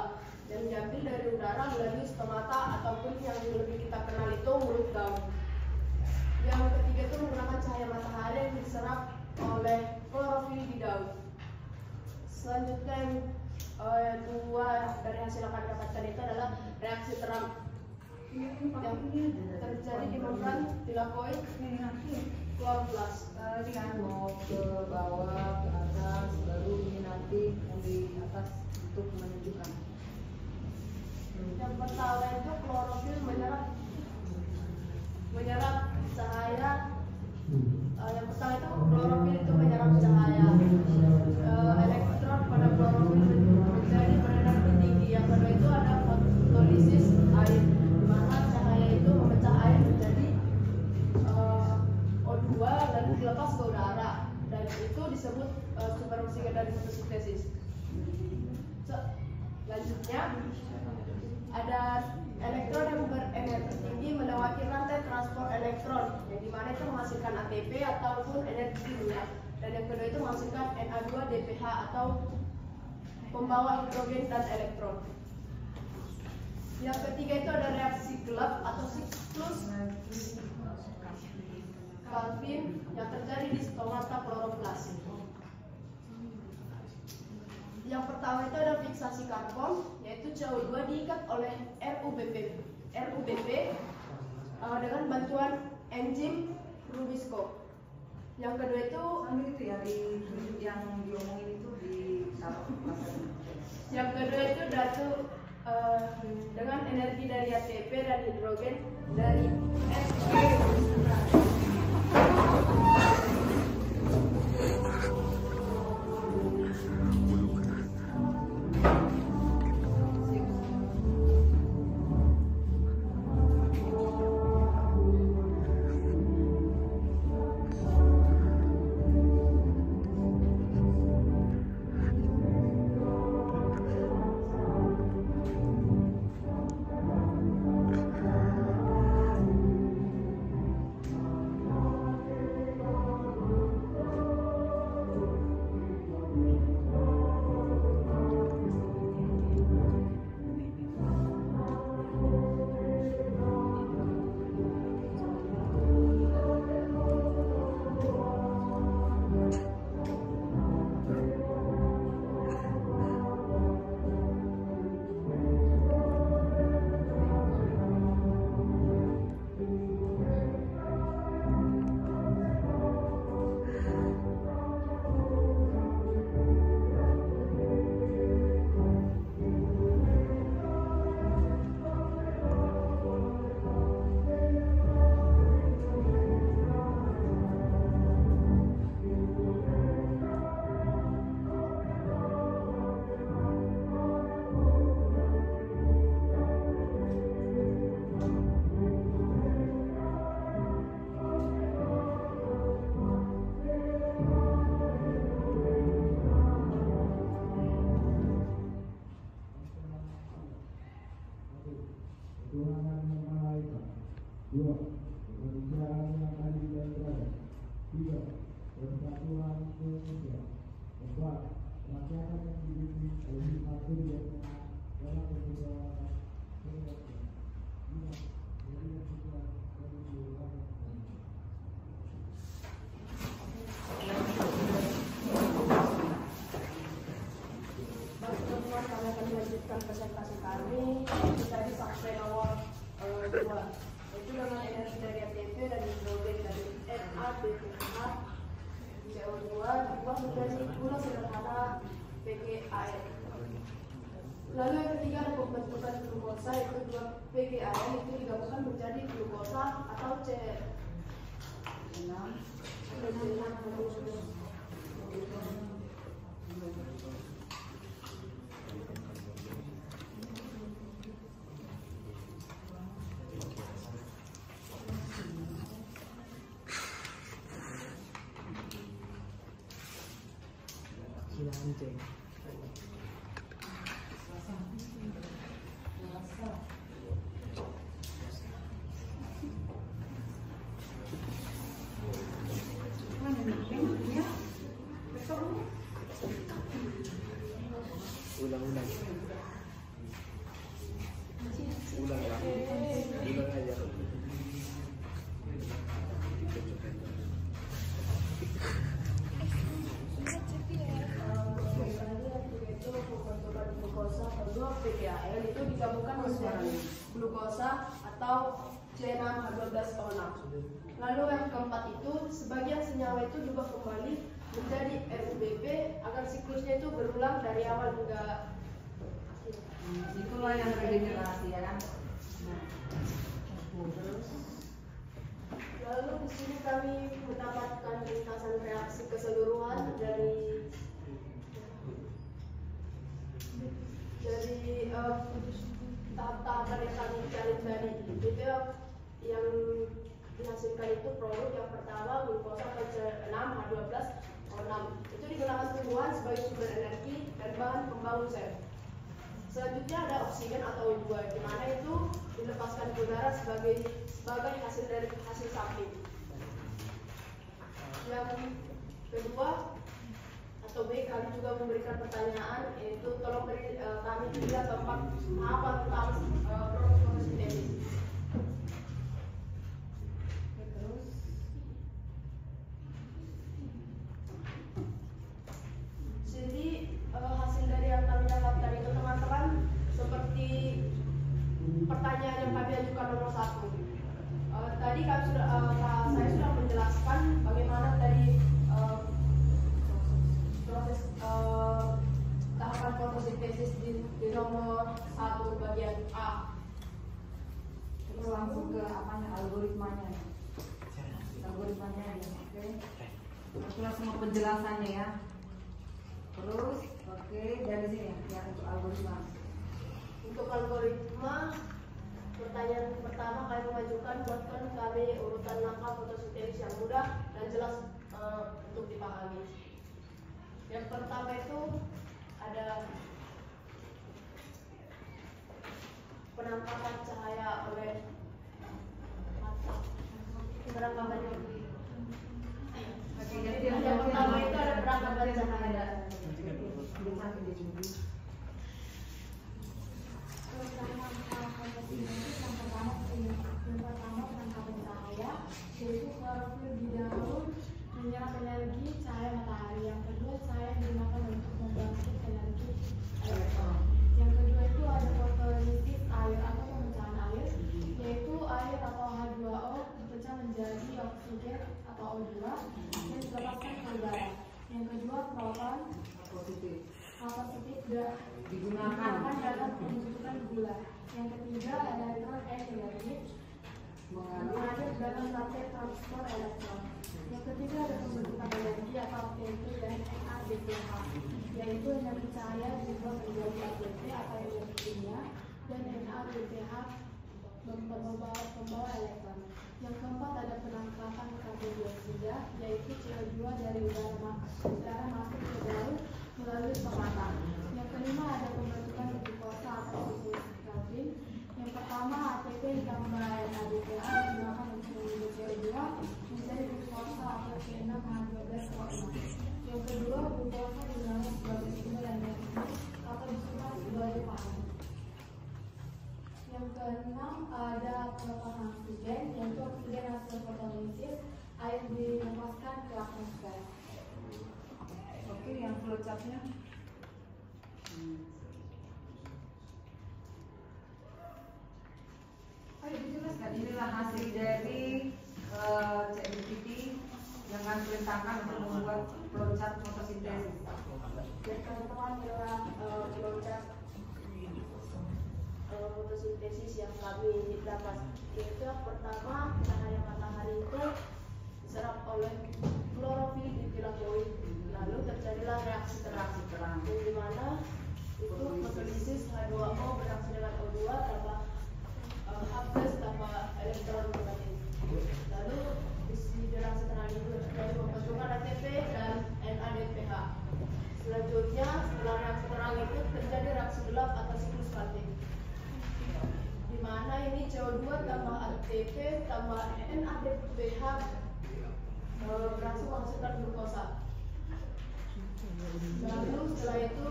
yang diambil dari udara melalui stomata ataupun yang lebih kita kenal itu mulut daun. Yang ketiga itu menggunakan cahaya matahari yang diserap oleh klorofil di daun. Selanjutnya yang dua dari hasil yang kami dapatkan itu adalah reaksi terang yang terjadi di membran tilakoid kloroplast. Jangan mau ke bawah, ke atas, baru ini nanti yang di atas untuk menunjukkan. Yang pertama itu klorofil menyerap cahaya. Yang pertama itu klorofil itu menyerap cahaya. Elektron pada klorofil menjadi beredar lebih tinggi. Yang kedua itu ada fotolisis air, di mana cahaya itu memecah air menjadi O2 lalu dilepas ke udara, dan itu disebut sumber oksigen dari fotosintesis. Selanjutnya ada elektron yang berenergi tinggi melewati rantai transport elektron, yang dimana itu menghasilkan ATP ataupun energi minyak. Dan yang kedua itu menghasilkan Na2DPH atau pembawa hidrogen dan elektron. Yang ketiga itu ada reaksi gelap atau siklus Calvin yang terjadi di stomata kloroplas. Yang pertama itu ada fiksasi karbon, yaitu CO2 diikat oleh RUBP dengan bantuan enzim Rubisco. Yang kedua itu sambil itu ya di yang diomongin itu di yang kedua itu Datu dengan energi dari ATP dan hidrogen dari Tuhan yang Maha Esa. 2. Kemanusiaan yang adil dan beradab. 3. Persatuan Indonesia. 4. Rakyat yang dipimpin oleh hikmat dan dalam kehidupan demokrasi. 5. Jadinya juga kehidupan. Teman-teman, kami akan melanjutkan presentasi kami. Tadi sampai nomor 2, itu dengan energi dari ATP dan hidrogen dari NADPH CO2 dibuat menjadi gula sederhana PGAN. Lalu yang ketiga ada pembentukan glukosa, itu 2 PGAN itu digabungkan menjadi glukosa atau C6. Anjing. Ulang-ulang. Ulang ya. Ulang aja. PGAN itu digabungkan menjadi glukosa atau C6H12O6. Lalu yang keempat itu sebagian senyawa itu juga kembali menjadi RUBP agar siklusnya itu berulang dari awal hingga itulah yang regenerasi ya kan. Lalu di sini kami mendapatkan ringkasan reaksi keseluruhan dari tahap-tahapan yang kami cari tadi. Itu yang dihasilkan itu produk yang pertama glukosa C6H12O6 itu digunakan tumbuhan sebagai sumber energi dan bahan pembangun sel. Selanjutnya ada oksigen atau O2 di mana itu dilepaskan ke udara sebagai hasil dari hasil samping. Yang kedua atau B, kami juga memberikan pertanyaan, yaitu tolong beri kami 3 atau 4 apa tentang produk fotosintesis. Terus jadi hasil dari yang kami dapatkan itu teman-teman seperti pertanyaan yang kami ajukan nomor 1. Tadi kami sudah saya sudah menjelaskan bagaimana tadi proses tahapan fotosintesis di nomor 1 bagian A. Terus langsung ke apanya, algoritmanya. Algoritmanya ya, oke. Itulah semua penjelasannya ya. Terus, oke, dari sini ya untuk algoritma. Untuk algoritma, pertanyaan pertama kami mengajukan buatkan kami urutan langkah fotosintesis yang mudah dan jelas untuk dipahami. Yang pertama itu ada penampakan cahaya oleh mata. Penangkapan yang pertama itu ada penangkapan cahaya. Yang pertama penangkapan cahaya, yaitu klorofil di daun menyerap energi cahaya matahari. Yang kedua, cahaya digunakan untuk membangkit energi elektron. Yang kedua itu ada fotolisis air atau pemecahan air, yaitu air atau H2O dipecah menjadi oksigen atau O2 dan dilepaskan ke udara. Yang kedua, proton positif digunakan dalam pembentukan gula. Yang ketiga ada elektron energi mengalir dalam rantai transport elektron. Yang ketiga ada pembentukan energi atau ATP dan NADPH, yaitu energi cahaya diubah menjadi ATP atau energi kimia dan NADPH pembawa elektron. Yang keempat ada penangkapan karbon dioksida, yaitu CO2 dari udara masuk ke daun melalui pemata. Yang kelima ada pembentukan glukosa atau glukosa. Yang pertama ATP ditambah NADPH digunakan untuk mengubah CO2 menjadi glukosa atau C6H12O6. Yang kedua glukosa digunakan sebagai sumber energi atau disebut sebagai pangan. Yang keenam ada pelepasan oksigen, yaitu oksigen hasil fotolisis, air dilepaskan ke atmosfer. Oke, yang flowchartnya. Ayo dijelaskan, inilah hasil dari ChatGPT yang kami perintahkan untuk membuat flowchart fotosintesis. Dan teman-teman adalah flowchart fotosintesis yang kami dapat, yaitu yang pertama cahaya matahari itu diserap oleh klorofil di tilakoid, lalu terjadilah reaksi terang, di mana itu fotolisis H2O bereaksi dengan O2 tambah H+ tambah elektron negatif. Lalu di reaksi terang itu terjadi pembentukan ATP dan NADPH. Selanjutnya setelah reaksi terang itu terjadi reaksi gelap atau siklus Calvin, di mana ini CO2 tambah ATP tambah NADPH berhasil menghasilkan glukosa. Lalu setelah itu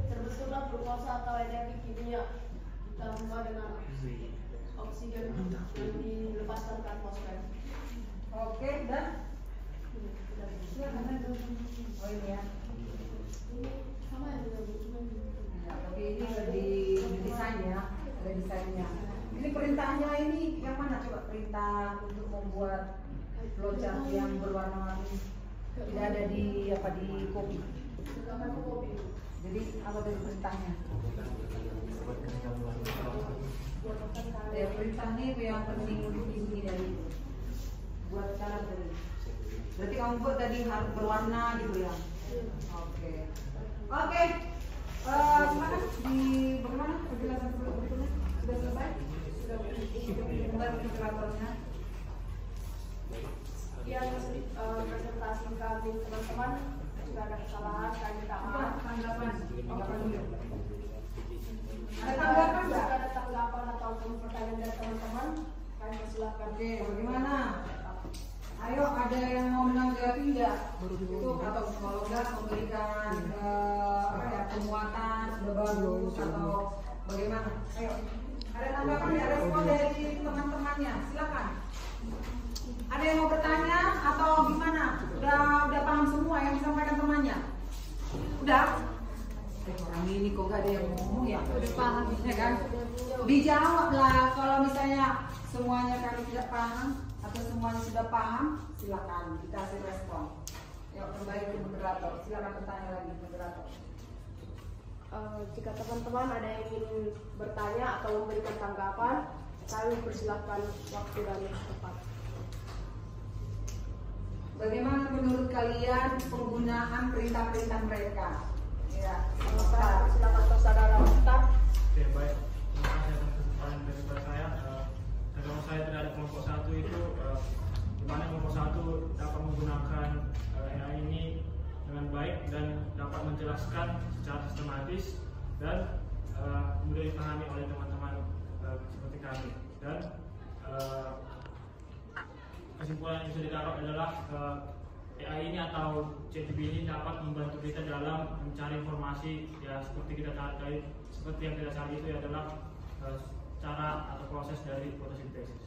terbentuklah glukosa atau energi kimia ditambah dengan oksigen yang dilepaskan ke atmosfer. Oke, dan oh ini ya. Ini sama yang Tapi ini ada di desain ya, ada desainnya. Ini perintahnya ini yang mana coba perintah untuk membuat flowchart yang berwarna-warni? Tidak ada di kopi. Jadi apa dari perintahnya? Ya, perintahnya itu yang penting untuk ini dari buat cara dari. Berarti kamu buat tadi harus berwarna gitu ya? Oke. Silakan di bagaimana penjelasan berikutnya? Sudah selesai? Sudah mulai kalkulatornya? Ya, presentasi kami teman-teman jika ada kesalahan kami minta maaf. Tanggapan dulu. Ada Jika tanggapan nggak? ada tanggapan ataupun pertanyaan dari teman-teman, kami persilahkan. Oke, bagaimana? Ayo, ada yang mau menanggapi nggak? Itu atau kalau nggak memberikan penguatan sudah bagus atau bagaimana? Ayo, ada tanggapan nggak? Ada respon dari teman-temannya? Silakan. Ada yang mau bertanya atau gimana? Udah paham semua yang disampaikan temannya? Udah? Orang ini kok gak ada yang ngomong ya? Udah paham Ya kan? Dijawab lah kalau misalnya semuanya kalian tidak paham atau semuanya sudah paham, silakan kita kasih respon. Ya, kembali ke moderator, silakan bertanya lagi moderator. Jika teman-teman ada yang ingin bertanya atau memberikan tanggapan, kami persilahkan waktu dan tempat. Bagaimana menurut kalian penggunaan perintah-perintah mereka? Ya, Silakan saudara Ustaz. Oke, baik. Terima kasih atas kesempatan dari saya. Kalau saya tidak ada kelompok satu itu, di mana kelompok satu dapat menggunakan AI ini dengan baik dan dapat menjelaskan secara sistematis dan mudah dipahami oleh teman-teman seperti kami. Dan kesimpulan yang bisa ditaruh adalah AI ini atau ChatGPT ini dapat membantu kita dalam mencari informasi ya seperti kita cari, seperti yang kita cari itu adalah cara atau proses dari fotosintesis.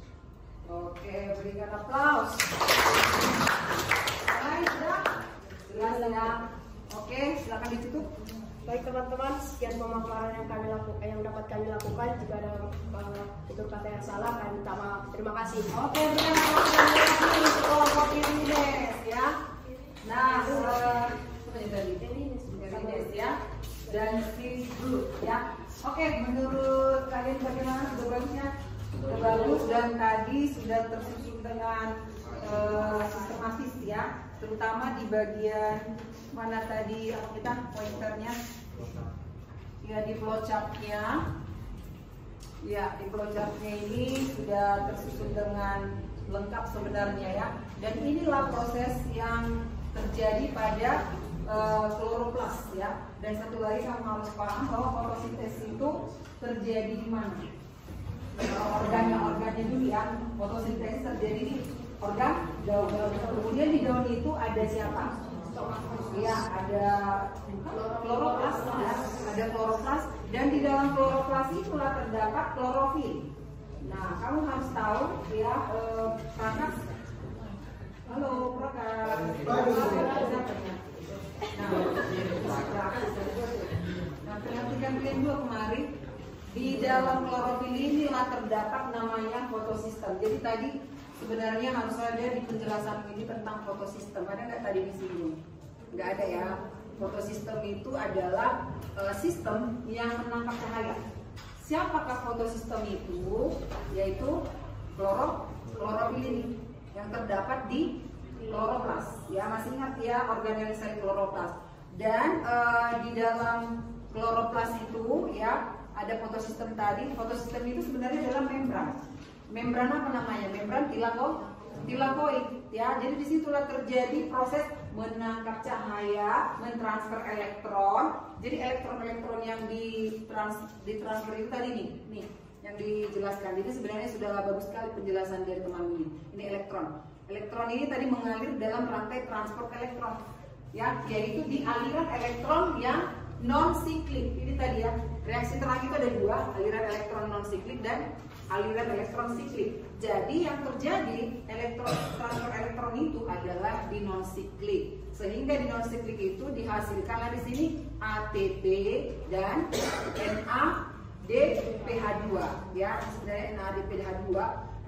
Oke, berikan aplaus. Baik, sudah jelas ya. Oke, silakan ditutup. Baik teman-teman, sekian pemaparan yang dapat kami lakukan. Jika ada tutur kata yang salah, kami minta maaf. Terima kasih. Oke, berikan aplaus untuk kelompok Ines ya. Nah, Ines ya dan series group ya. Oke, menurut kalian bagaimana? Sudah bagusnya? Sudah bagus dan tadi sudah tersusun dengan sistematis ya, terutama di bagian mana tadi apa kita pointernya ya di flowchart-nya ya, di flowchart-nya ini sudah tersusun dengan lengkap sebenarnya ya, dan inilah proses yang terjadi pada kloroplas ya. Dan satu lagi kamu harus paham bahwa fotosintesis itu terjadi di mana? Organnya dulu ya. Fotosintesis terjadi di organ daun. Kemudian di daun itu ada siapa? Ya, ada kloroplas ya, ada kloroplas, dan di dalam kloroplas itulah terdapat klorofil. Nah, kamu harus tahu ya, Prakas. Halo, Prakas. Nah, perhatikan kalian dua kemarin. Di dalam klorofil inilah terdapat namanya fotosistem. Jadi tadi sebenarnya harus ada di penjelasan ini tentang fotosistem. Ada nggak tadi di sini? Nggak ada ya. Fotosistem itu adalah sistem yang menangkap cahaya. Siapakah fotosistem itu? Yaitu klorofil ini yang terdapat di kloroplas. Ya, masih ingat ya organisasi kloroplas. Dan di dalam kloroplas itu ya ada fotosistem tadi. Fotosistem itu sebenarnya adalah membran. Membran apa namanya? Membran tilakoid ya. Jadi disitulah terjadi proses menangkap cahaya, mentransfer elektron. Jadi elektron-elektron yang ditransfer itu tadi nih yang dijelaskan. Jadi sebenarnya sudah bagus sekali penjelasan dari teman ini. Ini elektron. Elektron ini tadi mengalir dalam rantai transport elektron, ya, yaitu di aliran elektron yang non siklik. Ini tadi ya, reaksi terakhir itu ada dua, aliran elektron non siklik dan aliran elektron siklik. Jadi yang terjadi transfer elektron itu adalah di non siklik. Sehingga di non siklik itu dihasilkanlah di sini ATP dan NADPH2, ya, sebenarnya NADPH2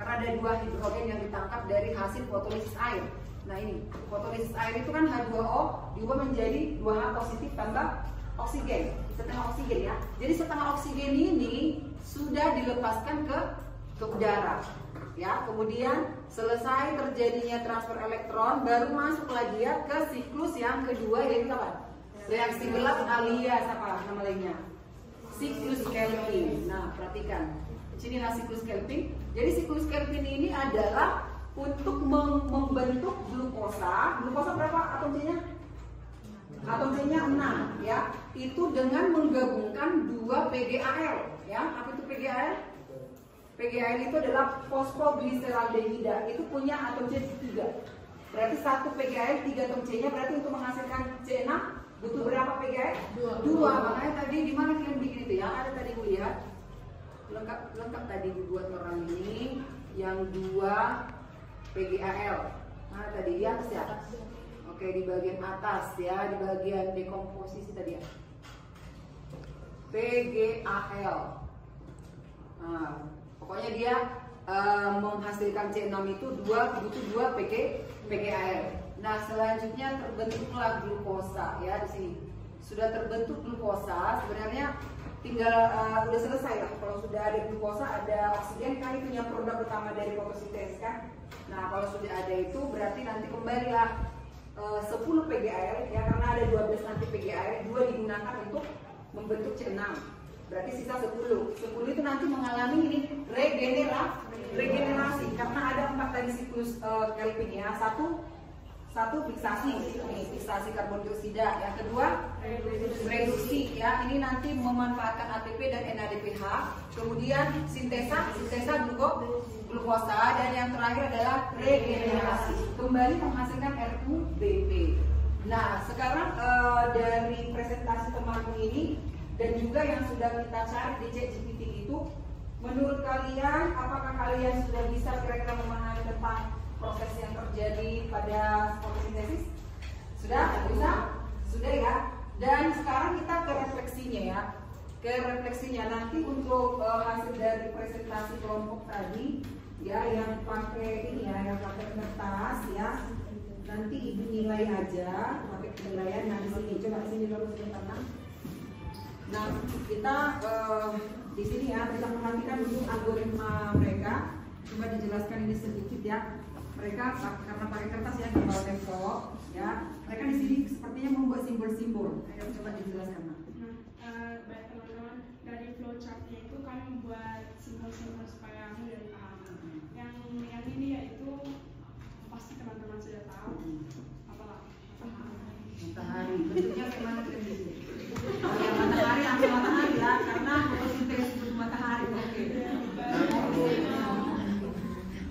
karena ada dua hidrogen yang ditangkap dari hasil fotolisis air. Nah ini, fotolisis air itu kan H2O diubah menjadi 2H positif tambah oksigen, setengah oksigen ya. Jadi setengah oksigen ini sudah dilepaskan ke udara, ya. Kemudian selesai terjadinya transfer elektron, baru masuk lagi ya ke siklus yang kedua, yaitu apa? Reaksi gelap alias apa nama lainnya? Siklus Kelvin. Nah perhatikan, inilah siklus Kelvin. Jadi siklus Kelvin ini adalah untuk membentuk glukosa. Glukosa berapa atom C-nya? Atom C-nya 6 ya. Itu dengan menggabungkan 2 PgAl ya. Apa itu PgAl? PgAl itu adalah fosfoglyceraldehida. Itu punya atom C 3. Berarti 1 PgAl 3 atom C-nya, berarti untuk menghasilkan C6 butuh berapa PgAl? 2. Makanya tadi di mana kalian bikin itu ya? Ada tadi gue lihat. Lengkap tadi dibuat orang ini yang 2 PgAl. Nah tadi di atas ya. Oke, di bagian atas ya, di bagian dekomposisi tadi ya. PGAL. Nah, pokoknya dia menghasilkan C6 itu butuh 2 PGAL. Nah, selanjutnya terbentuklah glukosa ya di sini. Sudah terbentuk glukosa, sebenarnya tinggal udah selesai lah. Kalau sudah ada glukosa, ada oksigen, kan itu yang produk utama dari fotosintesis kan. Nah, kalau sudah ada itu berarti nanti kembalilah 10 PGAL ya, karena ada 12 nanti PGAL, 2 digunakan untuk membentuk C6. Berarti sisa 10. 10 itu nanti mengalami ini regenerasi karena ada 4 tadi siklus Kelvin ya. Satu fiksasi karbon dioksida. Yang kedua reduksi ya. Ini nanti memanfaatkan ATP dan NADPH. Kemudian sintesa glukosa, dan yang terakhir adalah regenerasi. Kembali menghasilkan R2BP. Nah, sekarang dari presentasi temanku ini dan juga yang sudah kita cari di ChatGPT itu, menurut kalian apakah kalian sudah bisa kira-kira memahami tentang proses yang terjadi pada fotosintesis? Sudah? Bisa? Sudah ya? Dan sekarang kita ke refleksinya ya. Ke refleksinya nanti untuk hasil dari presentasi kelompok tadi ya, yang pakai ini ya, yang pakai kertas ya. Nanti ibu nilai aja, pakai penilaian. Nah, di sini coba sini dulu tenang. Nah, kita di sini ya, kita perhatikan dulu algoritma mereka. Coba dijelaskan ini sedikit ya. Mereka karena pakai kertas ya, di bawah tembok ya. Mereka di sini sepertinya membuat simbol-simbol. Ayo coba dijelaskan. Baik teman-teman, dari flowchartnya itu kami membuat simbol-simbol supaya mudah dipahami. Yang ini yaitu pasti teman-teman sudah tahu apa matahari. Bentuknya kayak mana tadi? Oh ya, matahari, ambil matahari ya, karena fotosintesis butuh matahari. Oke.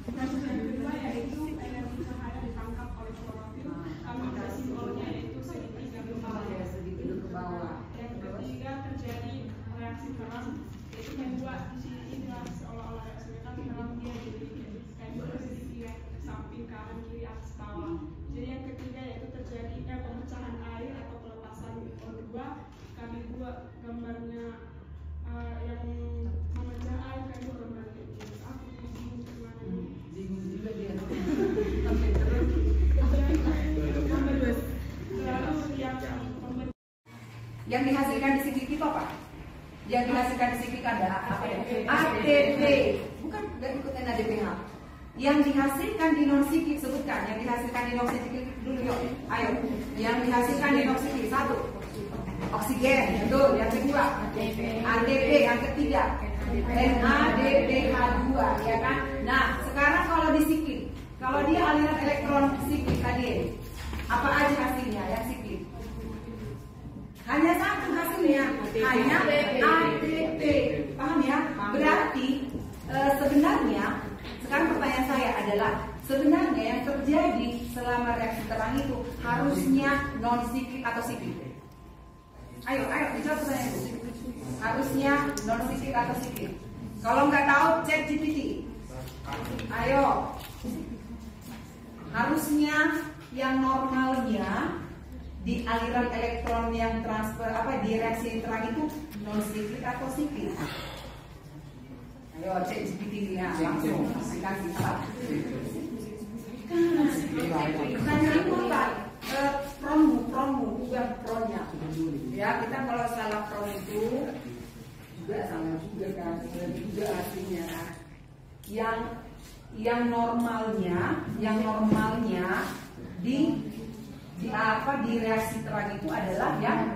Proses yang kedua yaitu energi cahaya ditangkap oleh klorofil. Kami buat simbolnya yaitu segitiga ke bawah. Yang ketiga terjadi reaksi keras, yaitu membuat di sini inilah seolah-olah reaksi tapi memang dia jadi kayak segitiga samping kanan kiri atas bawah. Jadi yang ketiga yaitu terjadi pemecahan air atau pelepasan O2. Kami buat gambarnya yang memecah air kayak gambar kecil. Aku bingung gimana ini. Bingung juga dia. Yang dihasilkan di siklik itu apa? Yang dihasilkan di siklik ada apa ya? ATP, bukan nggak ikut NADPH. Yang dihasilkan di non siklik sebutkan. Yang dihasilkan di non siklik dulu yuk. Ayo. Yang dihasilkan di non siklik satu. Oksigen, betul. Yang kedua ATP, yang ketiga NADPH2, ya kan? Nah, sekarang kalau di siklik, kalau dia aliran elektron siklik tadi, apa aja hasilnya yang siklik? Hanya satu hasilnya, hanya ATP. Paham ya? Berarti sebenarnya, sekarang pertanyaan saya adalah, sebenarnya yang terjadi selama reaksi terang itu harusnya non siklik atau siklik? Ayo dijawab pertanyaan itu. Harusnya non siklik atau siklik? Kalau nggak tahu cek GPT. Ayo. Harusnya yang normalnya di aliran elektron yang transfer di reaksi terang itu non siklik atau siklik? Ayo cek GPT ya, langsung kasih apa? Pertanyaan itu apa? Promu bukan pronya. Ya, kita kalau salah prom itu juga salah juga kan, juga artinya yang normalnya di reaksi terang itu adalah yang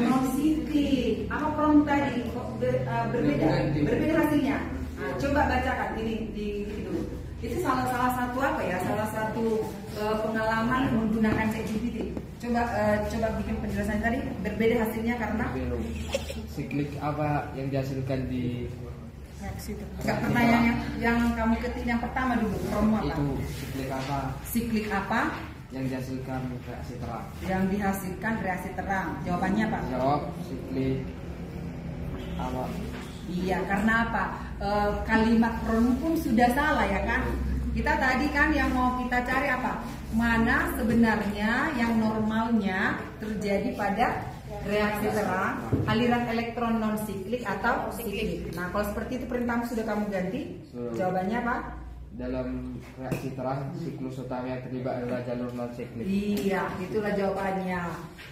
non siklik. Apa prom tadi berbeda hasilnya. Nah, coba bacakan ini dulu. Itu salah satu apa ya? Salah satu pengalaman menggunakan ChatGPT. Coba bikin penjelasan tadi, berbeda hasilnya karena siklik apa yang dihasilkan di reaksi. Pertanyaannya yang kamu ketik yang pertama dulu, promo apa? Itu siklik apa? Siklik apa? Yang dihasilkan reaksi terang. Yang dihasilkan reaksi terang. Jawabannya apa? Jawab siklik apa? Iya, karena apa? Kalimat promo pun sudah salah ya kan? Kita tadi kan yang mau kita cari apa? Mana sebenarnya yang normalnya terjadi pada reaksi terang, aliran elektron non siklik atau siklik. Nah, kalau seperti itu perintahmu sudah kamu ganti? Jawabannya apa? Dalam reaksi terang, siklus utama yang terlibat adalah jalur non siklik. Iya, itulah jawabannya.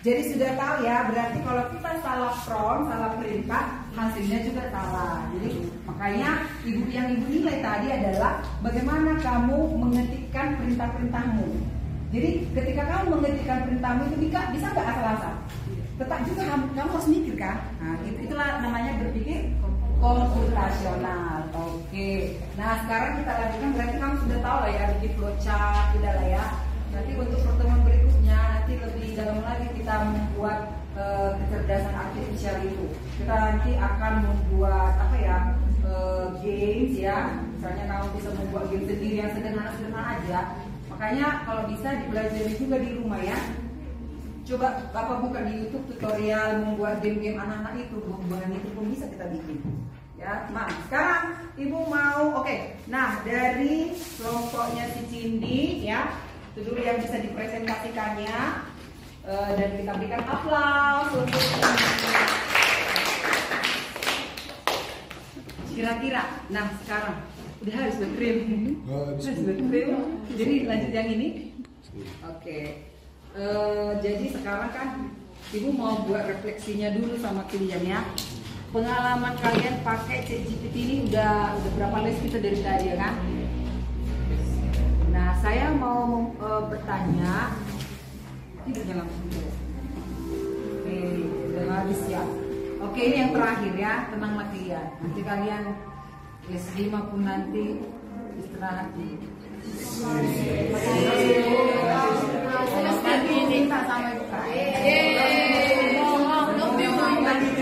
Jadi sudah tahu ya, berarti kalau kita salah prompt, salah perintah, hasilnya juga salah. Jadi makanya yang ibu nilai tadi adalah bagaimana kamu mengetikkan perintah-perintahmu. Jadi ketika kamu mengetikkan perintahmu itu bisa nggak asal-asal? Tetap juga kamu harus mikir kan? Nah, itulah namanya berpikir komputasional. Oke. Nah, sekarang kita lanjutkan. Berarti kamu sudah tahu lah ya bikin flowchart, tidak lah ya. Nanti untuk pertemuan berikutnya nanti lebih dalam lagi kita membuat kecerdasan artifisial itu. Kita nanti akan membuat games ya. Misalnya kamu bisa membuat game sendiri yang sederhana-sederhana aja. Makanya kalau bisa dipelajari juga di rumah ya. Coba Bapak buka di YouTube tutorial membuat game-game anak-anak itu, bukan itu pun bisa kita bikin. Ya, sekarang Ibu mau, nah dari kelompoknya si Cindy ya, itu dulu yang bisa dipresentasikannya dan kita berikan aplaus untuk kira-kira. Nah sekarang udah harus berkrim, jadi lanjut yang ini. Oke. Jadi sekarang kan Ibu mau buat refleksinya dulu sama kalian ya. Pengalaman kalian pakai ChatGPT ini udah berapa les kita dari tadi ya kan? Nah saya mau bertanya. Tidurnya langsung dulu. Oke, udah habis ya. Oke, ini yang terakhir ya, tenanglah kalian. Nanti kalian les 5 pun nanti istirahat dulu.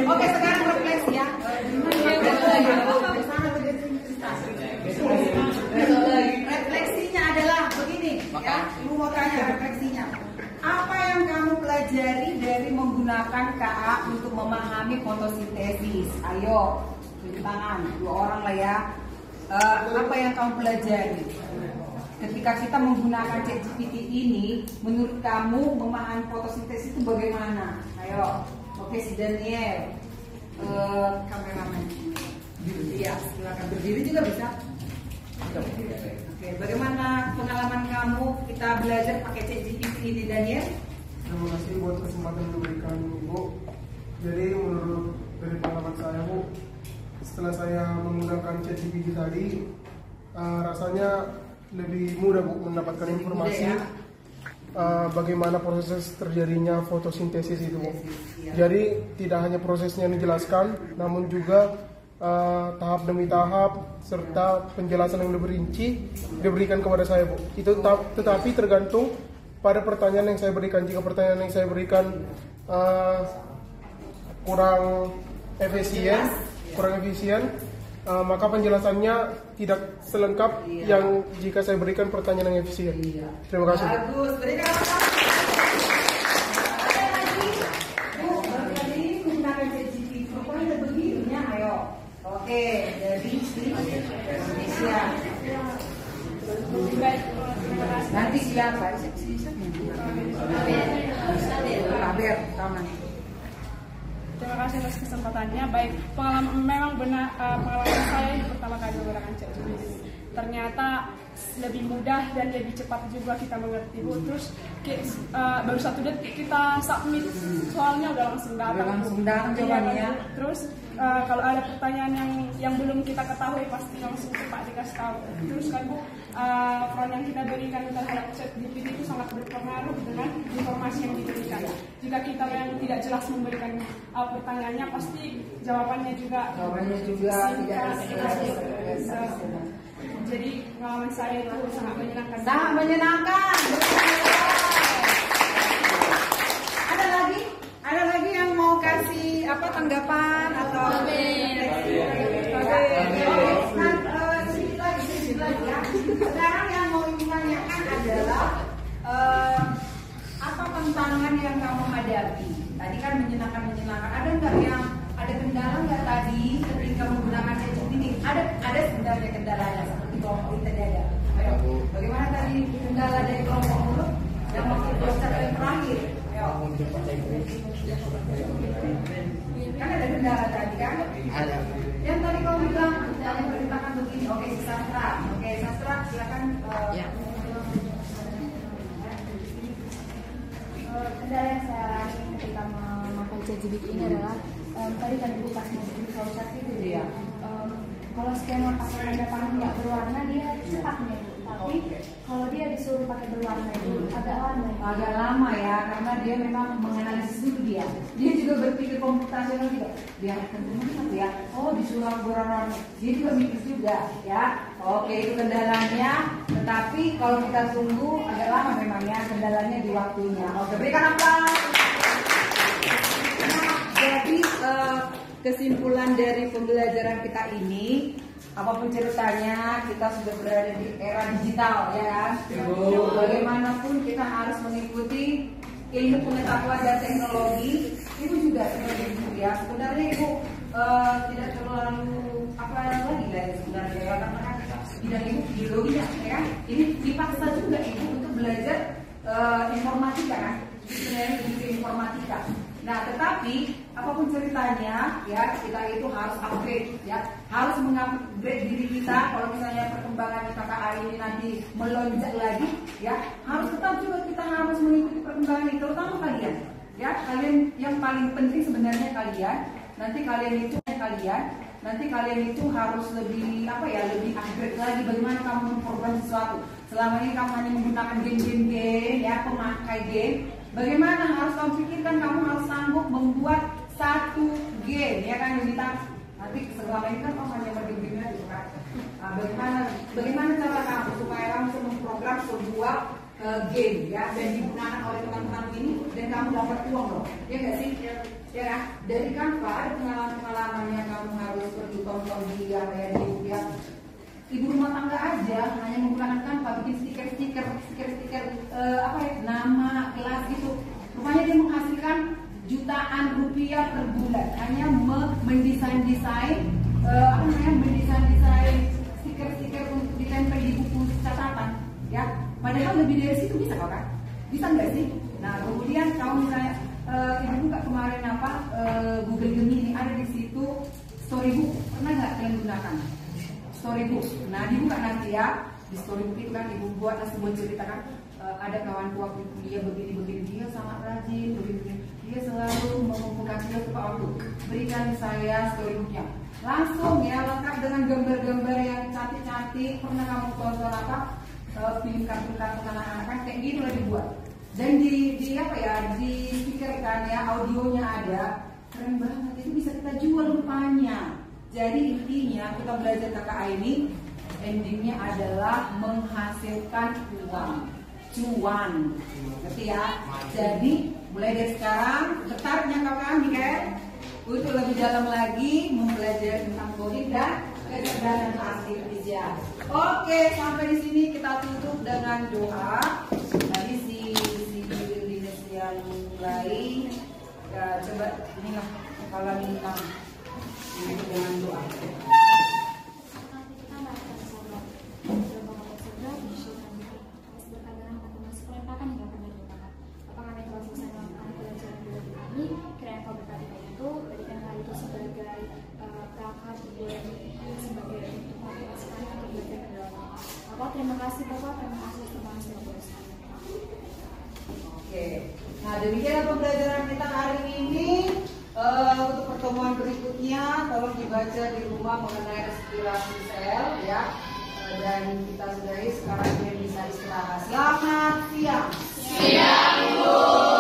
Oke, sekarang refleksi ya. Refleksinya adalah begini ya. Ibu mau tanya refleksinya. Apa yang kamu pelajari dari menggunakan KA untuk memahami fotosintesis? Ayo, tunjuk tangan, 2 orang lah ya. Apa yang kamu pelajari? Ketika kita menggunakan ChatGPT ini, menurut kamu memahami fotosintesis itu bagaimana? Ayo, oke si Daniel, kameramen. Iya, silakan berdiri juga bisa. Oke, bagaimana pengalaman kamu kita belajar pakai ChatGPT ini, Daniel? Terima kasih buat kesempatan yang diberikan Bu. Jadi menurut dari pengalaman saya Bu, setelah saya menggunakan ChatGPT tadi, rasanya lebih mudah Bu mendapatkan informasi bagaimana proses terjadinya fotosintesis itu Bu. Jadi tidak hanya prosesnya yang dijelaskan, namun juga tahap demi tahap serta penjelasan yang lebih rinci diberikan kepada saya Bu. Itu tetapi tergantung pada pertanyaan yang saya berikan. Jika pertanyaan yang saya berikan kurang efisien, maka penjelasannya tidak selengkap yang jika saya berikan pertanyaan yang efisien. Terima kasih. Bagus, berikan Bu, tadi menggunakan ChatGPT, pokoknya begininya, ayo. Oke, dari Indonesia. Nanti siapa? Kabar, taman. Terima kasih atas kesempatannya. Baik, memang benar pengalaman saya yang pertama kali menggunakan ChatGPT. Ternyata lebih mudah dan lebih cepat juga kita mengerti Bu. Terus baru 1 detik kita submit, soalnya udah langsung datang. Jawabannya. Terus kalau ada pertanyaan yang belum kita ketahui pasti langsung cepat dikasih tahu. Terus kan Bu, peran yang kita berikan terhadap ChatGPT itu sangat berpengaruh dengan informasi yang diberikan. Jika kita yang tidak jelas memberikan pertanyaannya, pasti jawabannya juga tidak. Jadi pengalaman saya itu sangat menyenangkan. Sangat menyenangkan. Ada lagi yang mau kasih tanggapan atau sedikit lagi ya. Sekarang yang mau Ibu tanyakan adalah apa tantangan yang kamu hadapi? Tadi kan menyenangkan. Ada nggak yang ada kendala nggak tadi ketika menggunakan ChatGPT? Ada sebenarnya kendalanya seperti kelompok kita ada. Ayo, bagaimana tadi kendala dari kelompok mulut yang masih proses yang terakhir? Ayo. Kan ada kendala tadi kan? Ada. Yang tadi kau bilang yang diperintahkan begini. Oke, sastra. Oke, sastra silakan. Ya. Kendala yang saya alami ketika memakai ChatGPT ini adalah tadi kan ibu pas mau bikin flowchart itu Iya. kalau skema pakai tanda tangan nggak berwarna dia cepat nih, tapi kalau dia disuruh pakai berwarna itu agak lama. Agak lama ya, karena dia memang menganalisis dulu dia. Dia juga berpikir komputasional juga. Dia akan ya. Oh, disuruh berwarna. Dia juga mikir juga ya. Oke, itu kendalanya. Tetapi kalau kita tunggu agak lama memang ya, kendalanya di waktunya. Oke, berikan aplaus. Jadi kesimpulan dari pembelajaran kita ini, apapun ceritanya, kita sudah berada di era digital ya kan. Bagaimanapun kita harus mengikuti ilmu pengetahuan dan teknologi. Ibu juga sebagai ibu ya, sebenarnya ibu tidak terlalu apa lagi lah sebenarnya ya, karena kan bidang ibu biologi ya kan. Ini dipaksa juga ibu untuk belajar informatika kan, sebenarnya untuk informatika. Nah, tetapi apapun ceritanya, ya kita itu harus upgrade, ya harus mengupgrade diri kita. Kalau misalnya perkembangan KKA ini nanti melonjak lagi, ya harus tetap juga kita harus mengikuti perkembangan ini. Terutama kalian, ya kalian yang paling penting sebenarnya kalian. Nanti kalian itu harus lebih apa ya, lebih upgrade lagi. Bagaimana kamu memprogram sesuatu? Selama ini kamu hanya menggunakan game, ya pemakai game. Bagaimana harus kamu pikirkan, kamu harus sanggup membuat satu game, ya kan kita nanti selama ini kan kamu hanya bergame aja kan. Nah, bagaimana cara kamu supaya kamu bisa memprogram sebuah game ya dan digunakan oleh teman-teman ini dan kamu dapat uang loh, ya nggak sih? Ya dari Canva ada pengalaman yang kamu harus pergi tonton di ya ibu rumah tangga aja hanya menggunakan Canva bikin stiker apa ya, nama kelas gitu. Rupanya dia menghasilkan jutaan rupiah per bulan hanya mendesain stiker untuk ditempel di buku catatan ya. Padahal lebih dari situ bisa kok kan? Bisa nggak sih? Nah kemudian kalau misalnya ibu buka kemarin Google Gemini, ada di situ Storybook, pernah nggak kalian gunakan? Storybook. Nah dibuka nanti ya, di Storybook itu kan ibu buat sebuah cerita kan, ada kawanku waktu kuliah begini dia sangat rajin begini, dia selalu mengumpulkan dia supaya waktu berikan saya Storybooknya langsung ya, lengkap dengan gambar-gambar yang cantik-cantik. Pernah kamu tonton film kartun anak-anak kan kayak gitu lah dibuat, dan di apa ya, di speaker kan ya, audionya ada, keren banget. Itu bisa kita jual rupanya. Jadi intinya kita belajar KKA ini endingnya adalah menghasilkan cuan, ngerti ya? Jadi mulai dari sekarang tertariknya KKA Mikael untuk lebih dalam lagi mempelajari tentang coding dan kecerdasan artifisial. Oke, sampai di sini kita tutup dengan doa. Tadi si yang lain ya, coba inilah kepala bintang ini dengan doa. Terima kasih Bapak, terima kasih teman-teman. Oke, nah demikian pembelajaran kita hari ini. Untuk pertemuan berikutnya tolong dibaca di rumah mengenai respirasi sel ya. Dan kita sudahi sekarang, bisa istirahat. Selamat siang. Siang Bu.